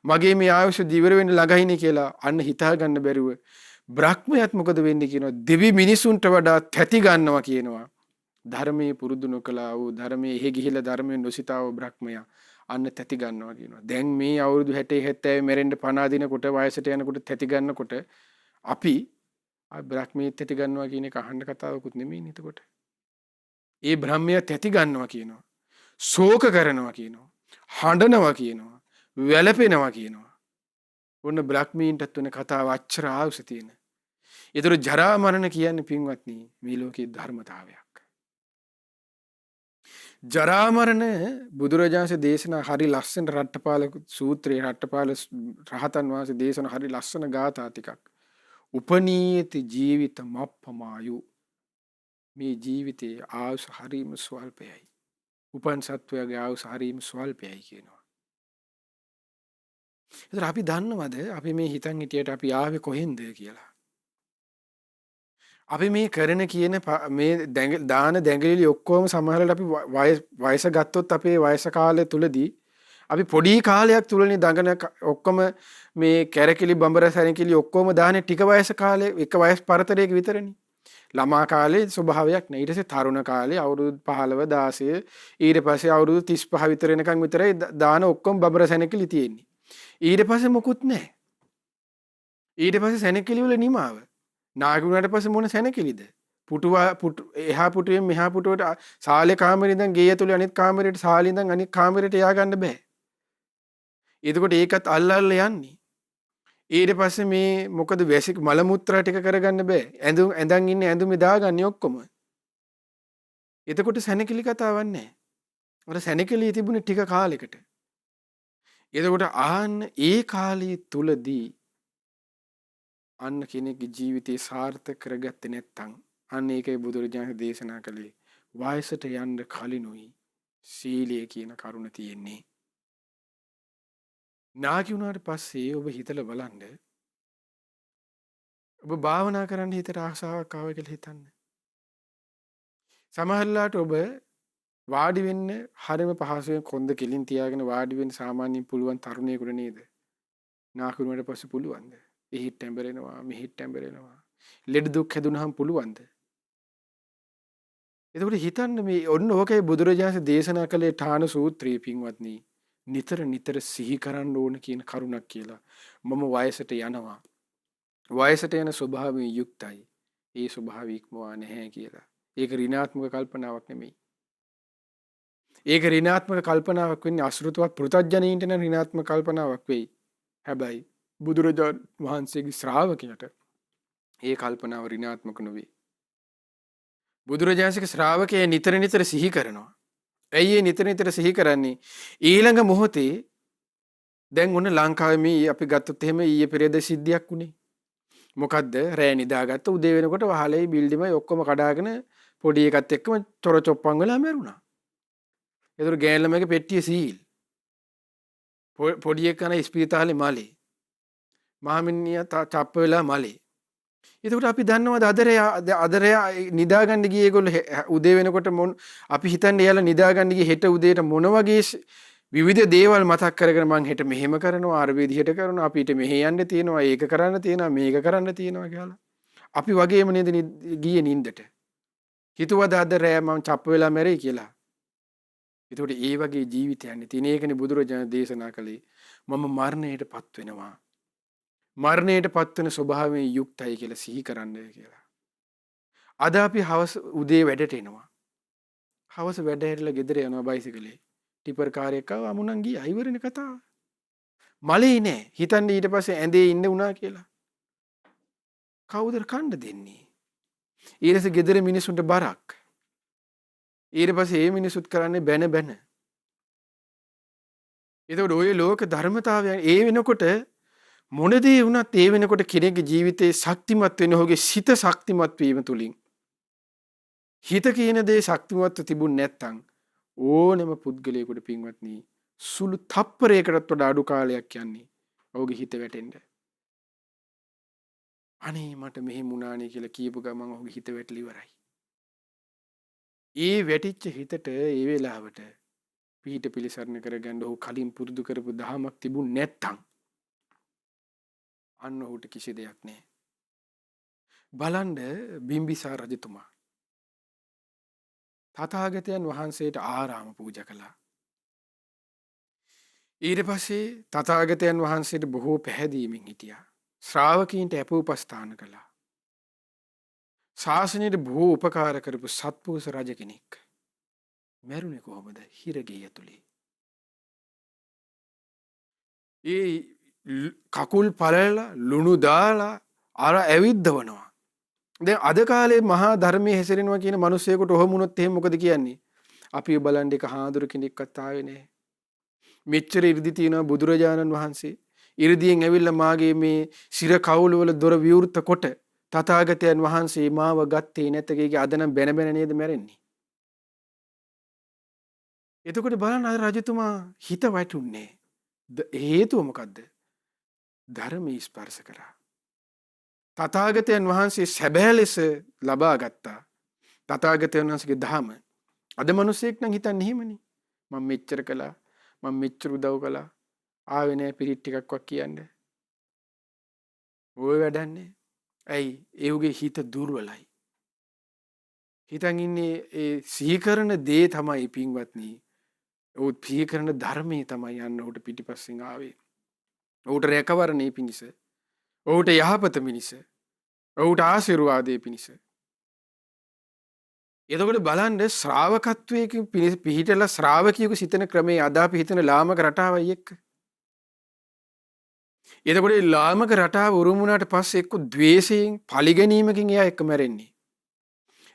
මගේ මේ ආයුෂ දිවර වෙන්න ළඟයිනේ කියලා අන්න හිතා ගන්න බැරුව බ්‍රහ්මයාත් මොකද වෙන්නේ කියනවා. දෙවි මිනිසුන්ට වඩා තැති ගන්නවා කියනවා. ධර්මයේ පුරුදු නොකලා වූ ධර්මයේ එහෙ ගිහිලා ධර්මයේ නොසිතා වූ බ්‍රහ්මයා අන්න තැති ගන්නවා කියනවා. දැන් මේ අවුරුදු 60 70 මෙරෙන්න පණ අදිනකොට වයසට යනකොට තැති ගන්නකොට අපි බ්‍රහ්මයේ තැති ගන්නවා කියන එක අහන්න කතාවකුත් නෙමෙයි නේද? ඒ බ්‍රහ්මයා තැති ගන්නවා කියනවා. ශෝක කරනවා කියනවා. හඬනවා කියනවා. වැළපෙනවා කියනවා. ඔන්න බ්‍රහ්මීන්ටත් වෙන කතාව අච්චර ආවුස තියෙන. ඒතර ජරා මරණ කියන්නේ පින්වත්නි මේ ලෝකේ ධර්මතාවයක්. ජරා මරණ බුදුරජාණන්සේ දේශනා හරි ලස්සන රට්ටපාල සූත්‍රයේ රට්ටපාල රහතන් වහන්සේ දේශන හරි ලස්සන ගාථා ටිකක්. උපනීති ජීවිත මප්පමායු. මේ ජීවිතයේ ආයුෂ හරීම ස්වල්පයයි. උපන් සත්වයාගේ ආයුෂ හරීම ස්වල්පයයි කියනවා. ඒතර අපි දන්නවද අපි මේ හිතන් හිටියට අපි ආවේ කොහෙන්ද කියලා? අපි මේ කරන කියන මේ දාන දැඟලිලි ඔක්කොම සමහරවිට අපි වයස ගත්තොත් අපේ වයස කාලය තුලදී අපි පොඩි කාලයක් තුලනේ දඟන ඔක්කොම මේ කැරකිලි බඹර සැනකිලි ඔක්කොම දාන්නේ ටික වයස කාලේ එක වයස් පරතරයක විතරනේ. ළමා කාලේ ස්වභාවයක් නෑ. ඊට පස්සේ තරුණ කාලේ අවුරුදු 15 16 ඊට පස්සේ අවුරුදු 35 විතර වෙනකන් විතරයි දාන ඔක්කොම බඹර සැනකිලි තියෙන්නේ. ඊට පස්සේ මොකුත් නෑ. ඊට පස්සේ සැනකිලි වල නිමාව. නාගි වුණාට පස්සේ මොන සැනකිලිද? එහා පුටුවෙන් මෙහා පුටුවට සාලේ කාමරේ ඉඳන් ගේ ඇතුලේ අනිත් කාමරේට සාලේ ඉඳන් අනිත් කාමරේට යා ගන්න බෑ. එතකොට ඒකත් අල්ලල්ල යන්නේ. ඊට පස්සේ මේ මොකද වැසික මල මුත්‍රා ටික කරගන්න බෑ. ඇඳන් ඉන්නේ ඇඳුමේ දාගන්නේ ඔක්කොම. එතකොට සැනකිලි කතාවක් නෑ. අර සැනකිලි තිබුණේ ටික කාලයකට. එතකොට ආන්න ඒ කාලය තුලදී අන්න කෙනෙක්ගේ ජීවිතේ සාර්ථක කරගත්තේ නැත්නම් අන්න ඒකයි බුදුරජාණන් දේශනා කළේ වයසට යන්න කලිනුයි සීලය කියන කරුණ තියෙන්නේ. නාකි වුණාට පස්සේ ඔබ හිතලා බලන්න. ඔබ භාවනා කරන්න හිතට ආසාවක් ආව කියලා හිතන්න. සමහරලාට ඔබ වාඩි වෙන්න හරිම පහසුවෙන් කොන්ද කෙලින් තියාගෙන වාඩි වෙන්න සාමාන්‍යයෙන් පුළුවන් තරුණයෙකුට නේද? නාකි වුණාට පස්සේ පුළුවන්ද? එහෙත් ටැඹරෙනවා මෙහෙත් ටැඹරෙනවා. ලෙඩ දුක් හැදුනහම පුළුවන්ද? එතකොට හිතන්න මේ ඔන්න ඕකේ බුදුරජාණන් දේශනා කළේ ඨාන සූත්‍රයේ පින්වත්නි නිතර නිතර සිහි කරන්න ඕන කියන කරුණක් කියලා. මම වයසට යනවා. වයසට යන ස්වභාවයෙන් යුක්තයි. ඒ ස්වභාවය ඉක්මවා නැහැ කියලා. ඒක ඍණාත්මක කල්පනාවක් නෙමෙයි. ඒක ඍණාත්මක කල්පනාවක් වෙන්නේ අසෘතවත් පෘතජ්ජනයින්ට නම් ඍණාත්මක කල්පනාවක් වෙයි. හැබැයි බුදුරජාණන් වහන්සේගේ ශ්‍රාවකයාට ඒ කල්පනාව ඍණාත්මක නොවේ. බුදුරජාණන්ගේ ශ්‍රාවකයා නිතර නිතර සිහි කරනවා. ඇයි ඒ නිතර නිතර සිහි කරන්නේ? ඊළඟ මොහොතේ දැන් ඔන්න ලංකාවේ මේ අපි ගත්තොත් එහෙම ඊයේ පෙරේද සිද්ධියක් උනේ. මොකද්ද? රෑ නිදාගත්ත උදේ වෙනකොට වහලේ බිල්ඩිමයි ඔක්කොම කඩාගෙන පොඩි එකත් එක්කම චොර චොප්පන් වෙලා මැරුණා. ඒතර ගෑන් ළමයිගේ පෙට්ටිය සීල්. පොඩි එකන ඉස්පිරිතාලේ මලේ. මහමිනියා චප්ප වෙලා මලේ. එතකොට අපි දන්නවද අදරය නිදාගන්න ගියේ ඒගොල්ලෝ උදේ වෙනකොට අපි හිතන්නේ එයාලා නිදාගන්න ගියේ හෙට උදේට මොන වගේ විවිධ දේවල් මතක් කරගෙන මං හෙට මෙහෙම කරනවා අර විදිහට කරනවා අපිට මෙහෙ යන්න තියෙනවා ඒක කරන්න තියෙනවා මේක කරන්න තියෙනවා කියලා. අපි වගේම නේද ගියේ නින්දට. හිතුවද අද රෑ මං චප්ප වෙලා මැරෙයි කියලා. එතකොට ඒ වගේ ජීවිතයන්නේ තියෙන එකනේ බුදුරජාණන් දේශනා කළේ මම මරණයටපත් වෙනවා. මරණයට පත්වන ස්වභාවයෙන් යුක්තයි කියලා සිහි කරන්න කියලා. අද අපි හවස උදේ වැඩට එනවා. හවස වැඩ හැරලා ගෙදර යනවා බයිසිකලේ. ටිපර් කාර්යයක් ආව අමුණන් ගියා. ඉවරනේ කතාව. මලේ නෑ. හිතන්නේ ඊට පස්සේ ඇඳේ ඉන්න උනා කියලා. කවුද කන්න දෙන්නේ? ඊට පස්සේ ගෙදර මිනිසුන්ට බරක්. ඊට පස්සේ මේ මිනිසුත් කරන්නේ බැන බැන. එතකොට ওই ලෝක ධර්මතාවයන් ඒ වෙනකොට මොන දේ වුණත් ඒ වෙනකොට කෙනෙක්ගේ ජීවිතේ ශක්තිමත් වෙන ඔහුගේ සිත ශක්තිමත් වීම තුලින් හිත කියන දේ ශක්තිමත්ව තිබුණ නැත්නම් ඕනෑම පුද්ගලයෙකුට පින්වත්නි සුළු තප්පරයකටත් වඩා අඩු කාලයක් යන්නේ ඔහුගේ හිත වැටෙන්න. අනේ මට මෙහෙම වුණානේ කියලා කියපු ගමන් ඔහුගේ හිත වැටලි ඉවරයි. ඒ වැටිච්ච හිතට ඒ වෙලාවට පිහිට පිළිසරණ කරගන්න ඔහු කලින් පුරුදු කරපු දහමක් තිබුණ නැත්නම් අන්න ඔහුට කිසි දෙයක් නැහැ. බලන්න බිම්බිසාර රජතුමා තථාගතයන් වහන්සේට ආරාම පූජා කළා. ඊට පස්සේ තථාගතයන් වහන්සේට බොහෝ පැහැදීමෙන් හිටියා. ශ්‍රාවකීන්ට අපෝපස්ථාන කළා. ශාසනයට බොහෝ උපකාර කරපු සත්පුරුෂ රජ කෙනෙක්. මැරුණේ කොහොමද? හිරගෙය ඇතුලේ. ඒ කකුල් පළලා ලුණු දාලා අර ඇවිද්දවනවා. දැන් අද කාලේ මහා ධර්මයේ හැසිරෙනවා කියන මිනිස්සෙකුට ඔහොම වුණොත් එහෙම මොකද කියන්නේ? අපි බලන්න එක හාඳුරු කෙනෙක්වත් ආවේ නැහැ. මෙච්චර 이르දි තියෙනවා බුදුරජාණන් වහන්සේ. 이르දියෙන් ඇවිල්ලා මාගේ මේ සිර කවුල වල දොර විවෘත කොට තථාගතයන් වහන්සේ මාව ගත්තේ නැතකේගේ අද නම් බැන බැන නේද මැරෙන්නේ. එතකොට බලන්න අර රජතුමා හිත වැටුන්නේ. හේතුව මොකද්ද? ධර්මී ස්පර්ශ කරා. තථාගතයන් වහන්සේ සැබෑ ලෙස ලබා ගත්තා. තථාගතයන් වහන්සේගේ ධහම. අද මිනිසෙක් නම් හිතන්නේ එහෙමනේ. මම මෙච්චර කළා. මම මෙච්චර උදව් කළා. ආවේ නැහැ පිරිත් ටිකක්වත් කියන්නේ. ඔය වැඩන්නේ. ඇයි? ඒුගේ හිත දුර්වලයි. හිතන් ඉන්නේ ඒ සීකරන දේ තමයි පින්වත්නි. ඔව් සීකරන ධර්මයේ තමයි යන්න උට පිටිපස්සෙන් ආවේ. ඔහුට රැකවරණේ පිණිස. ඔහුට යහපත පිණිස. ඔහුට ආශිර්වාදයේ පිණිස. එතකොට බලන්න ශ්‍රාවකත්වයේ පිහිටලා ශ්‍රාවකියෙකු සිතන ක්‍රමයේ අද අපි හිතන ලාමක රටාවයි එක්ක. එතකොට මේ ලාමක රටාව උරුම වුණාට පස්සේ එක්ක ද්වේෂයෙන් පරිගැනීමකින් එයා එක්ක මැරෙන්නේ.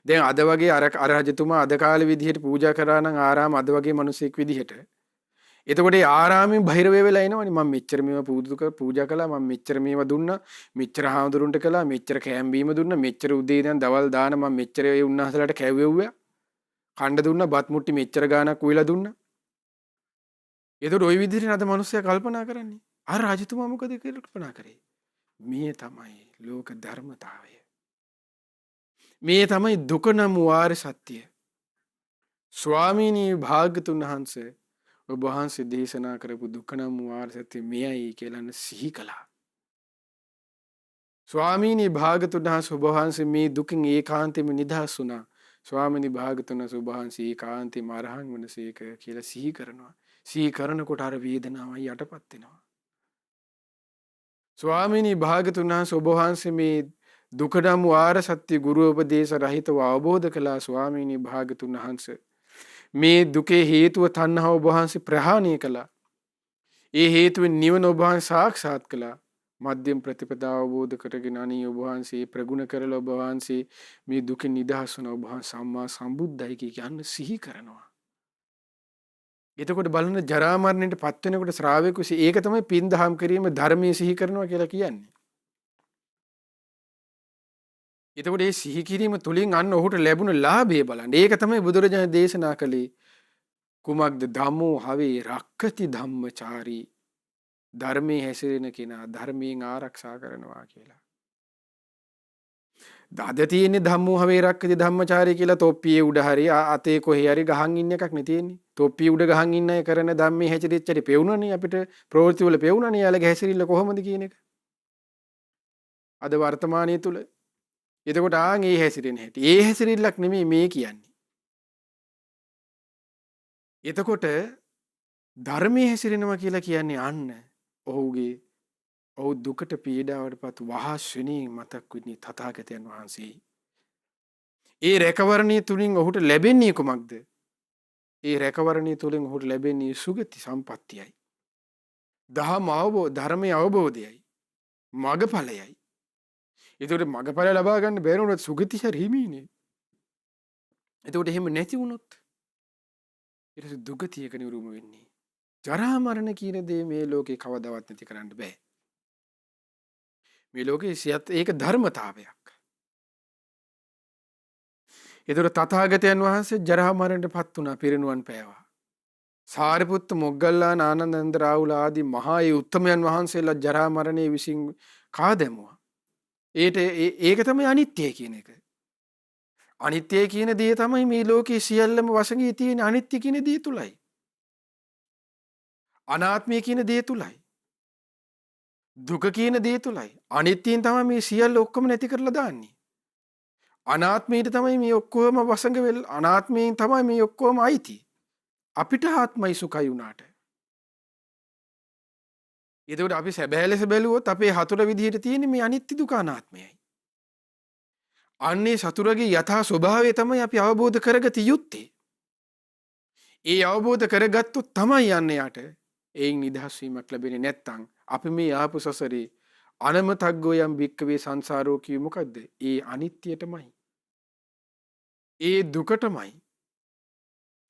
දැන් අද වගේ අර රජතුමා අද කාලේ විදිහට පූජා කරා නම් ආරාම අද වගේ මිනිසෙක් විදිහට. එතකොට ඒ ආරාමෙන් බහිරව වෙලා එනවනේ මම මෙච්චර මේවා පූජා කළා මම මෙච්චර මේවා දුන්නා මෙච්චර හාමුදුරුන්ට කළා මෙච්චර කෑම් බීම දුන්නා මෙච්චර උදේ ඉඳන් දවල් දාන මම මෙච්චර ඒ උන්වහන්සේලාට කැව්වෙව්වා කණ්ඩ දුන්නා බත් මුට්ටි මෙච්චර ගාණක් උයලා දුන්නා. එතකොට ওই විදිහට අද මිනිස්සයා කල්පනා කරන්නේ. අර රජතුමා මොකද කල්පනා කරේ? මේ තමයි ලෝක ධර්මතාවය. මේ තමයි දුක නම් වාර සත්‍ය. ස්වාමීනි භාග්‍යතුන් වහන්සේ ඔබ වහන්සේ දේශනා කරපු දුක නම් වාර සත්‍ය මෙයයි කියලා සිහි කළා. ස්වාමීනි භාග්‍යතුන් වහන්සේ ඔබ වහන්සේ මේ දුකින් ඒකාන්තයෙන්ම නිදහස් වුණා. ස්වාමීනි භාග්‍යතුන් වහන්සේ ඔබ වහන්සේ ඒකාන්තයෙන්ම අරහන් වුණසේක කියලා සිහි කරනවා. සිහි කරනකොට අර වේදනාවයි යටපත් වෙනවා. ස්වාමීනි භාග්‍යතුන් වහන්සේ ඔබ වහන්සේ මේ දුක නම් වාර සත්‍ය ගුරු උපදේශ රහිතව අවබෝධ කළා. ස්වාමීනි භාග්‍යතුන් වහන්සේ මේ දුකේ හේතුව තණ්හාව ඔබ වහන්සේ ප්‍රහාණය කළා. ඒ හේතුවෙන් නිවන ඔබ වහන්සේ සාක්ෂාත් කළා. මධ්‍යම ප්‍රතිපදාව අවබෝධ කරගෙන අනී ඔබ වහන්සේ ප්‍රගුණ කරලා ඔබ වහන්සේ මේ දුකෙන් නිදහස් වුණා. ඔබ වහන්සේ සම්මා සම්බුද්දයි කියන සිහි කරනවා. එතකොට බලන්න ජරා මරණයට පත් වෙනකොට ශ්‍රාවකෙකු ඒක තමයි පින් දහම් කිරීම ධර්මයේ සිහි කරනවා කියලා කියන්නේ. එතකොට මේ සිහි කිරීම තුලින් අන්න ඔහුට ලැබුණ ලාභය බලන්න. ඒක තමයි බුදුරජාණන් දේශනා කළේ. කුමක්ද? ධම්මෝ හවේ රක්ඛති ධම්මචාරී. ධර්මයේ හැසිරෙන කෙනා ධර්මයෙන් ආරක්ෂා කරනවා කියලා. දාද තියෙන්නේ ධම්මෝ හවේ රක්ඛති ධම්මචාරී කියලා තොප්පියේ උඩ හරි අතේ කොහේ හරි ගහන් ඉන්න එකක් නේ තියෙන්නේ. තොප්පිය උඩ ගහන් ඉන්න අය කරන ධම්මයේ හැසිරෙච්චට පෙවුනනේ අපිට ප්‍රවෘත්ති වල පෙවුනනේ යාලගේ හැසිරිල්ල කොහොමද කියන එක. අද වර්තමානයේ තුල එතකොට ආන් ඒ හැසිරෙන හැටි. ඒ හැසිරිල්ලක් නෙමෙයි මේ කියන්නේ. එතකොට ධර්මයේ හැසිරෙනවා කියලා කියන්නේ අන්න ඔහු දුකට පීඩාවටපත් වහා ශ්‍රේණී මතක් වෙන්නේ තථාගතයන් වහන්සේ. ඒ රැකවරණී තුලින් ඔහුට ලැබෙන්නේ කුමක්ද? ඒ රැකවරණී තුලින් ඔහුට ලැබෙන්නේ සුගති සම්පත්තියයි. ධර්මයේ අවබෝධයයි. මගඵලයයි. ඒතකොට මගඵල ලබා ගන්න බැරි වුණොත් සුගති හිමිනේ. එතකොට එහෙම නැති වුණොත් ඊට පස්සේ දුගතියක නිරුම වෙන්නේ. ජරා මරණ කියන දේ මේ ලෝකේ කවදාවත් නැති කරන්න බෑ. මේ ලෝකේ සියත් ඒක ධර්මතාවයක්. ඒතකොට තථාගතයන් වහන්සේ ජරා මරණයට පත් වුණා, පිරිනුවන් පෑවා. සාරිපුත්ත මොග්ගල්ලාන ආනන්ද රාහුල ආදී මහා ඒ උත්තමයන් වහන්සේලා ජරා මරණය විසින් කාදැමුවා. ඒක තමයි අනිත්‍යය කියන එක. අනිත්‍යය කියන දේ තමයි මේ ලෝකේ සියල්ලම වශයෙන් තියෙන අනිත්‍ය කියන දේ තුලයි. අනාත්මය කියන දේ තුලයි. දුක කියන දේ තුලයි. අනිත්‍යයෙන් තමයි මේ සියල්ල ඔක්කොම නැති කරලා දාන්නේ. අනාත්මයට තමයි මේ ඔක්කොම වසඟ වෙල්, අනාත්මයෙන් තමයි මේ ඔක්කොම අයිති. අපිට ආත්මයි සුඛයි උනාට. එතකොට අපි සැබෑ ලෙස බැලුවොත් අපේ හතුර විදිහට තියෙන්නේ මේ අනිත්‍ය දුක අනාත්මයයි. අන්නේ සතුරගේ යථා ස්වභාවය තමයි අපි අවබෝධ කරගත යුත්තේ. ඒ අවබෝධ කරගත්තොත් තමයි යන්නේ යට ඒයින් නිදහස් වීමක් ලැබෙන්නේ. නැත්නම් අපි මේ ආපු සසරේ අනමතග්ගෝ යම් භික්කවේ සංසාරෝ කිව්වේ මොකද්ද? ඒ අනිත්‍යයටමයි. ඒ දුකටමයි.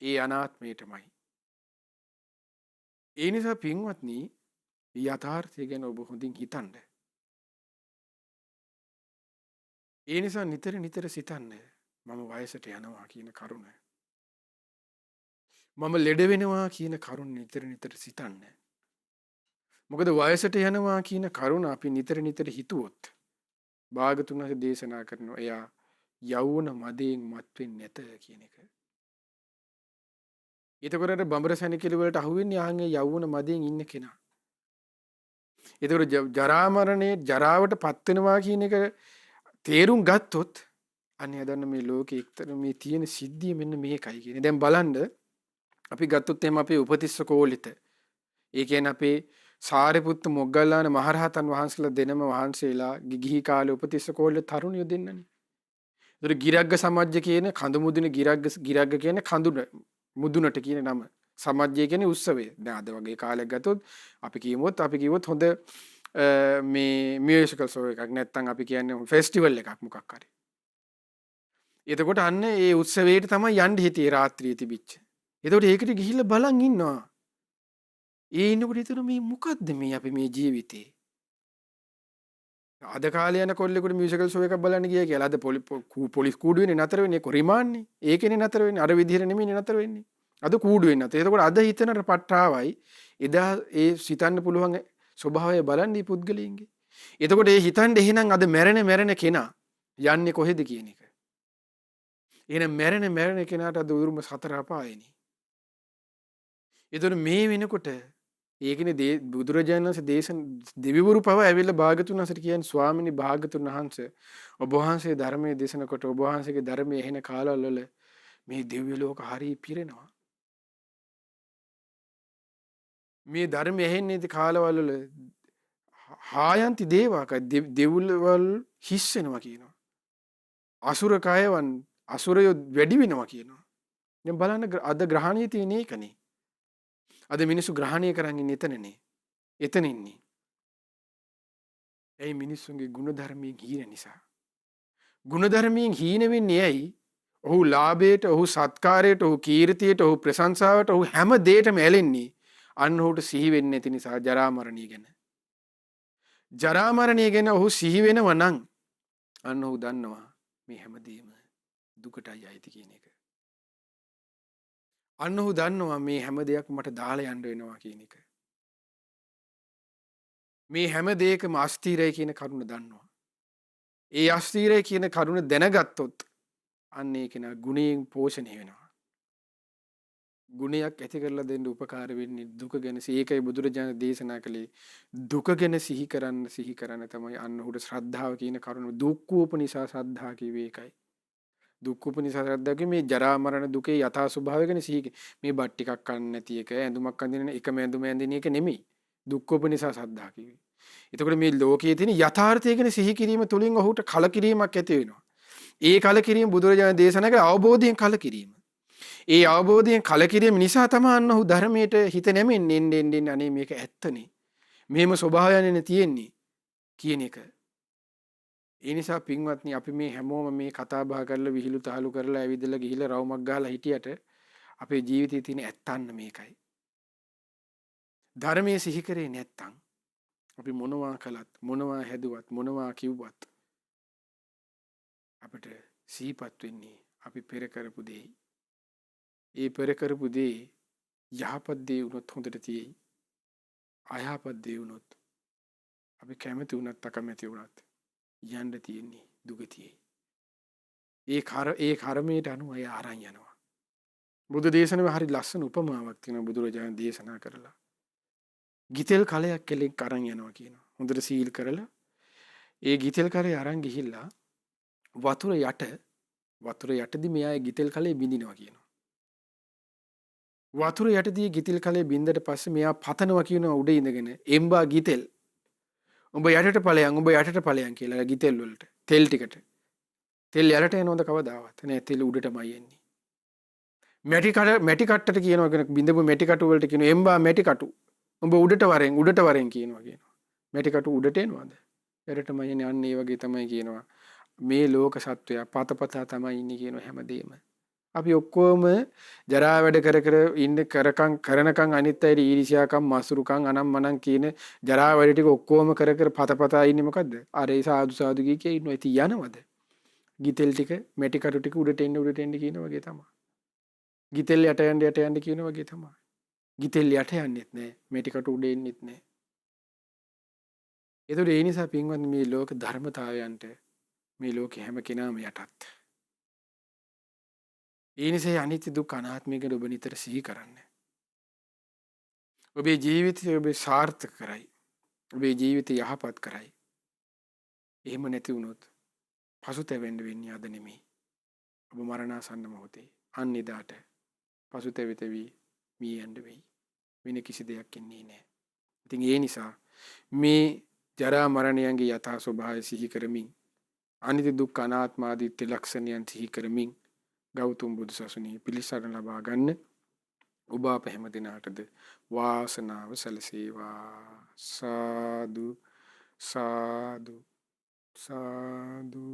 ඒ අනාත්මයටමයි. ඒ නිසා පින්වත්නි, යථාර්ථය ගැන ඔබ හොඳින් හිතන්න. ඒ නිසා නිතර සිතන්න, මම වයසට යනවා කියන කරුණ. මම ලෙඩ වෙනවා කියන කරුණ නිතර සිතන්න. මොකද වයසට යනවා කියන කරුණ අපි නිතර හිතුවොත් භාගතුන් වහන්සේ දේශනා කරනවා එයා යෞවන මදයෙන් මත් වෙන්නේ නැත කියන එක. එතකොට බඹර සැනිකෙළි වලට අහුවෙන්නේ ආන්ගේ යෞවන මදයෙන් ඉන්න කෙනා. එතකොට ජරා මරණේ ජරාවට පත් වෙනවා කියන එක තේරුම් ගත්තොත් අනේ හදන්න මේ ලෝකේ එක්තර මේ තියෙන සිද්ධිය මෙන්න මේකයි කියන්නේ. දැන් බලන්න අපි ගත්තොත් එහෙම අපේ උපතිස්ස කෝලිත. ඒ කියන්නේ අපේ සාරිපුත්ත මොග්ගල්ලාන මහරහතන් වහන්සේලා දෙනම වහන්සේලා ගිහි කාලේ උපතිස්ස කෝලිත තරුණියෝ දෙන්නනේ. ඒතර ගිරග්ග සමජ්ජ කියන කඳු මුදුන ගිරග්ග කියන්නේ කඳු මුදුනට කියන නම. සමජ්ජය කියන්නේ උත්සවය. දැන් අද වගේ කාලයක් ගත්තොත් අපි කිව්වොත් හොඳ මේ මියුසිකල් ෂෝ එකක් නැත්නම් අපි කියන්නේ ෆෙස්ටිවල් එකක් මොකක් හරි. එතකොට අන්න ඒ උත්සවයට තමයි යන්න හිටියේ රාත්‍රියේ තිබිච්ච. එතකොට ඒකට ගිහිල්ලා බලන් ඉන්නවා. ඒ ඉන්නකොට හිතන මේ මොකද්ද මේ අපි මේ ජීවිතේ. අද කාලේ යන කොල්ලෙකුට මියුසිකල් ෂෝ එකක් බලන්න ගියා කියලා. අද පොලිස් කූඩුවේනේ නතර වෙන්නේ. කොරිමාන්නේ. ඒකනේ නතර වෙන්නේ. අර විදිහට නෙමෙයි නතර වෙන්නේ. අද කූඩුවේ නතර. එතකොට අද හිතනට පට්ටාවයි එදා ඒ සිතන්න පුළුවන් ස්වභාවය බලන්නේ පුද්ගලයන්ගේ. එතකොට ඒ හිතන්නේ එහෙනම් අද මැරෙන කෙනා යන්නේ කොහෙද කියන එක. එහෙනම් මැරෙන කෙනාට අද උරුම සතර අපායනේ. එතකොට මේ වෙනකොට ඒකනේ බුදුරජාණන් වහන්සේ දෙවිවරු පව ඇවිල්ලා භාගතුන් වහන්සේට කියන්නේ ස්වාමිනී භාගතුන් වහන්සේ ඔබ වහන්සේ ධර්මයේ දේශන කොට ඔබ වහන්සේගේ ධර්මයේ ඇහෙන කාලවල මේ දිව්‍ය ලෝක හරිය පිරෙනවා. මේ ධර්මය ඇහෙන්නේ කාලවල හායන්ති දේවාක දෙව්වල් හිස් වෙනවා කියනවා. අසුර කයවන් අසුරයෝ වැඩි වෙනවා කියනවා. දැන් බලන්න අද ග්‍රහණයේ තියෙන එකනේ. අද මිනිස්සු ග්‍රහණය කරන් ඉන්නේ එතනනේ. එතන ඉන්නේ. ඒ මිනිස්සුන්ගේ ගුණධර්මයෙන් හීන නිසා. ගුණධර්මයෙන් හීන වෙන්නේ ඇයි? ඔහු ලාභයට, ඔහු සත්කාරයට, ඔහු කීර්තියට, ඔහු ප්‍රශංසාවට, ඔහු හැම දෙයකම ඇලෙන්නේ. අන්න ඔහුට සිහි වෙන්නේ නැති නිසා ජරා මරණය ගැන. ජරා මරණය ගැන ඔහු සිහි වෙනව නම් අන්න ඔහු දන්නවා මේ හැමදේම දුකටයි අයිති කියන එක. අන්න ඔහු දන්නවා මේ හැම දෙයක්ම මට දාලා යන්න වෙනවා කියන එක. මේ හැම දෙයකම අස්ථිරයි කියන කරුණ දන්නවා. ඒ අස්ථිරයි කියන කරුණ දැනගත්තොත් අන්න ඒක නා ගුණයෙන් පෝෂණය වෙනවා. ගුණයක් ඇති කරලා දෙන්න උපකාර වෙන්නේ දුක ගැන. ඒකයි බුදුරජාණන් දේශනා කළේ දුක ගැන සිහි කරන්න තමයි අන්න ඔහුට ශ්‍රද්ධාව කියන කරුණ. දුක්ඛෝපනිසා ශ්‍රද්ධා කිව්වේ ඒකයි. දුක්ඛෝපනිසා ශ්‍රද්ධා කිව්වේ මේ ජරා මරණ දුකේ යථා ස්වභාවය ගැන සිහි. මේ බත් ටිකක් කන්න නැති එක, ඇඳුමක් අඳින්න එකම ඇඳුම ඇඳින එක නෙමෙයි. දුක්ඛෝපනිසා ශ්‍රද්ධා කිව්වේ. එතකොට මේ ලෝකයේ තියෙන යථාර්ථය ගැන සිහි කිරීම තුළින් ඔහුට කලකිරීමක් ඇති වෙනවා. ඒ කලකිරීම බුදුරජාණන් දේශනා කළ අවබෝධයෙන් කලකිරීම. ඒ අවබෝධයෙන් කලකිරීම නිසා තමයි අන්න ඔහු ධර්මයට හිත නැමෙන්නේ අනේ මේක ඇත්තනේ. මෙහෙම ස්වභාවයනේ තියෙන්නේ කියන එක. ඒ නිසා පින්වත්නි අපි මේ හැමෝම මේ කතා බහ කරලා විහිළු තහළු කරලා ඇවිදලා ගිහිල්ලා රවුමක් ගහලා හිටියට අපේ ජීවිතයේ තියෙන ඇත්තන්න මේකයි. ධර්මයේ සිහි කරේ නැත්තම් අපි මොනවා කළත් මොනවා හැදුවත් මොනවා කිව්වත් අපිට සිහිපත් වෙන්නේ අපි පෙර කරපු දේ. ඒ පෙර කරපු දේ යහපත් දේ වුණොත් හොඳට තියෙයි. අයහපත් දේ වුණොත් අපි කැමති වුණත් අකමැති වුණත් යන්න තියෙන්නේ දුගතියේ. ඒ කර්මයට අනුව අය අරන් යනවා. බුදු දේශනාවේ හරි ලස්සන උපමාවක් තියෙනවා බුදුරජාණන් දේශනා කරලා. ගිතෙල් කලයක් කෙලෙක් අරන් යනවා කියනවා. හොඳට සීල් කරලා ඒ ගිතෙල් කරේ අරන් ගිහිල්ලා වතුර යටදී මෙයා ගිතෙල් කලේ බින්දිනවා කියනවා. වතුර යටදී ගිතෙල් කලේ බින්දට පස්සේ මෙයා පතනවා කියනවා උඩ ඉඳගෙන එම්බා ගිතෙල් උඹ යටට ඵලයන් කියලා ගිතෙල් වලට තෙල් ටිකට තෙල් යලට එනවද කවදාවත් නෑ තෙල් උඩටමයි එන්නේ. මැටි කට්ටට කියනවා කෙනෙක් බින්දපු මැටි කටු වලට කියනවා එම්බා මැටි කටු උඹ උඩට වරෙන් කියනවා. මැටි කටු උඩට එනවද? යටටමයි එන්නේ. අන්න ඒ වගේ තමයි කියනවා. මේ ලෝක සත්වයා පතපතා තමයි ඉන්නේ කියනවා හැමදේම. අපි ඔක්කොම ජරා වැඩ කර ඉන්න කරනකම් අනිත් අයට ඊර්ෂ්‍යාකම් මසුරුකම් අනම්මනම් කියන ජරා වැඩ ටික ඔක්කොම කර පතපතා ඉන්නේ මොකද්ද? අර ඒ සාදු කිය ඉන්නවා. ඉතින් යනවද? ගිතෙල් ටික මැටි කටු ටික උඩට එන්න කියන වගේ තමයි. ගිතෙල් යට යන්න කියන වගේ තමයි. ගිතෙල් යට යන්නෙත් නෑ. මැටි කටු උඩ එන්නෙත් නෑ. ඒතකොට ඒ නිසා පින්වත් මේ ලෝක ධර්මතාවයන්ට මේ ලෝකේ හැම කෙනාම යටත්. ඒ නිසා අනිත්‍ය දුක් අනාත්මය ගැන ඔබ නිතර සිහි කරන්න. ඔබේ ජීවිතය ඔබ සාර්ථක කරයි. ඔබේ ජීවිතය යහපත් කරයි. එහෙම නැති වුණොත් පසුතැවෙන්න වෙන්නේ අද නෙමෙයි. ඔබ මරණාසන්න මොහොතේ අන්න එදාට පසුතැවිත වී මිය යන්න වෙයි. වෙන කිසි දෙයක් ඉන්නේ නැහැ. ඉතින් ඒ නිසා මේ ජරා මරණයන්ගේ යථා ස්වභාවය සිහි කරමින් අනිත්‍ය දුක්ඛ අනාත්ම ආදී ත්‍රිලක්ෂණයන් සිහි කරමින් ගෞතම බුදු සසුනේ පිළිසරණ ලබා ගන්න ඔබ අප හැම දිනාටද වාසනාව සැලසේවා. සාදු සාදු සාදු.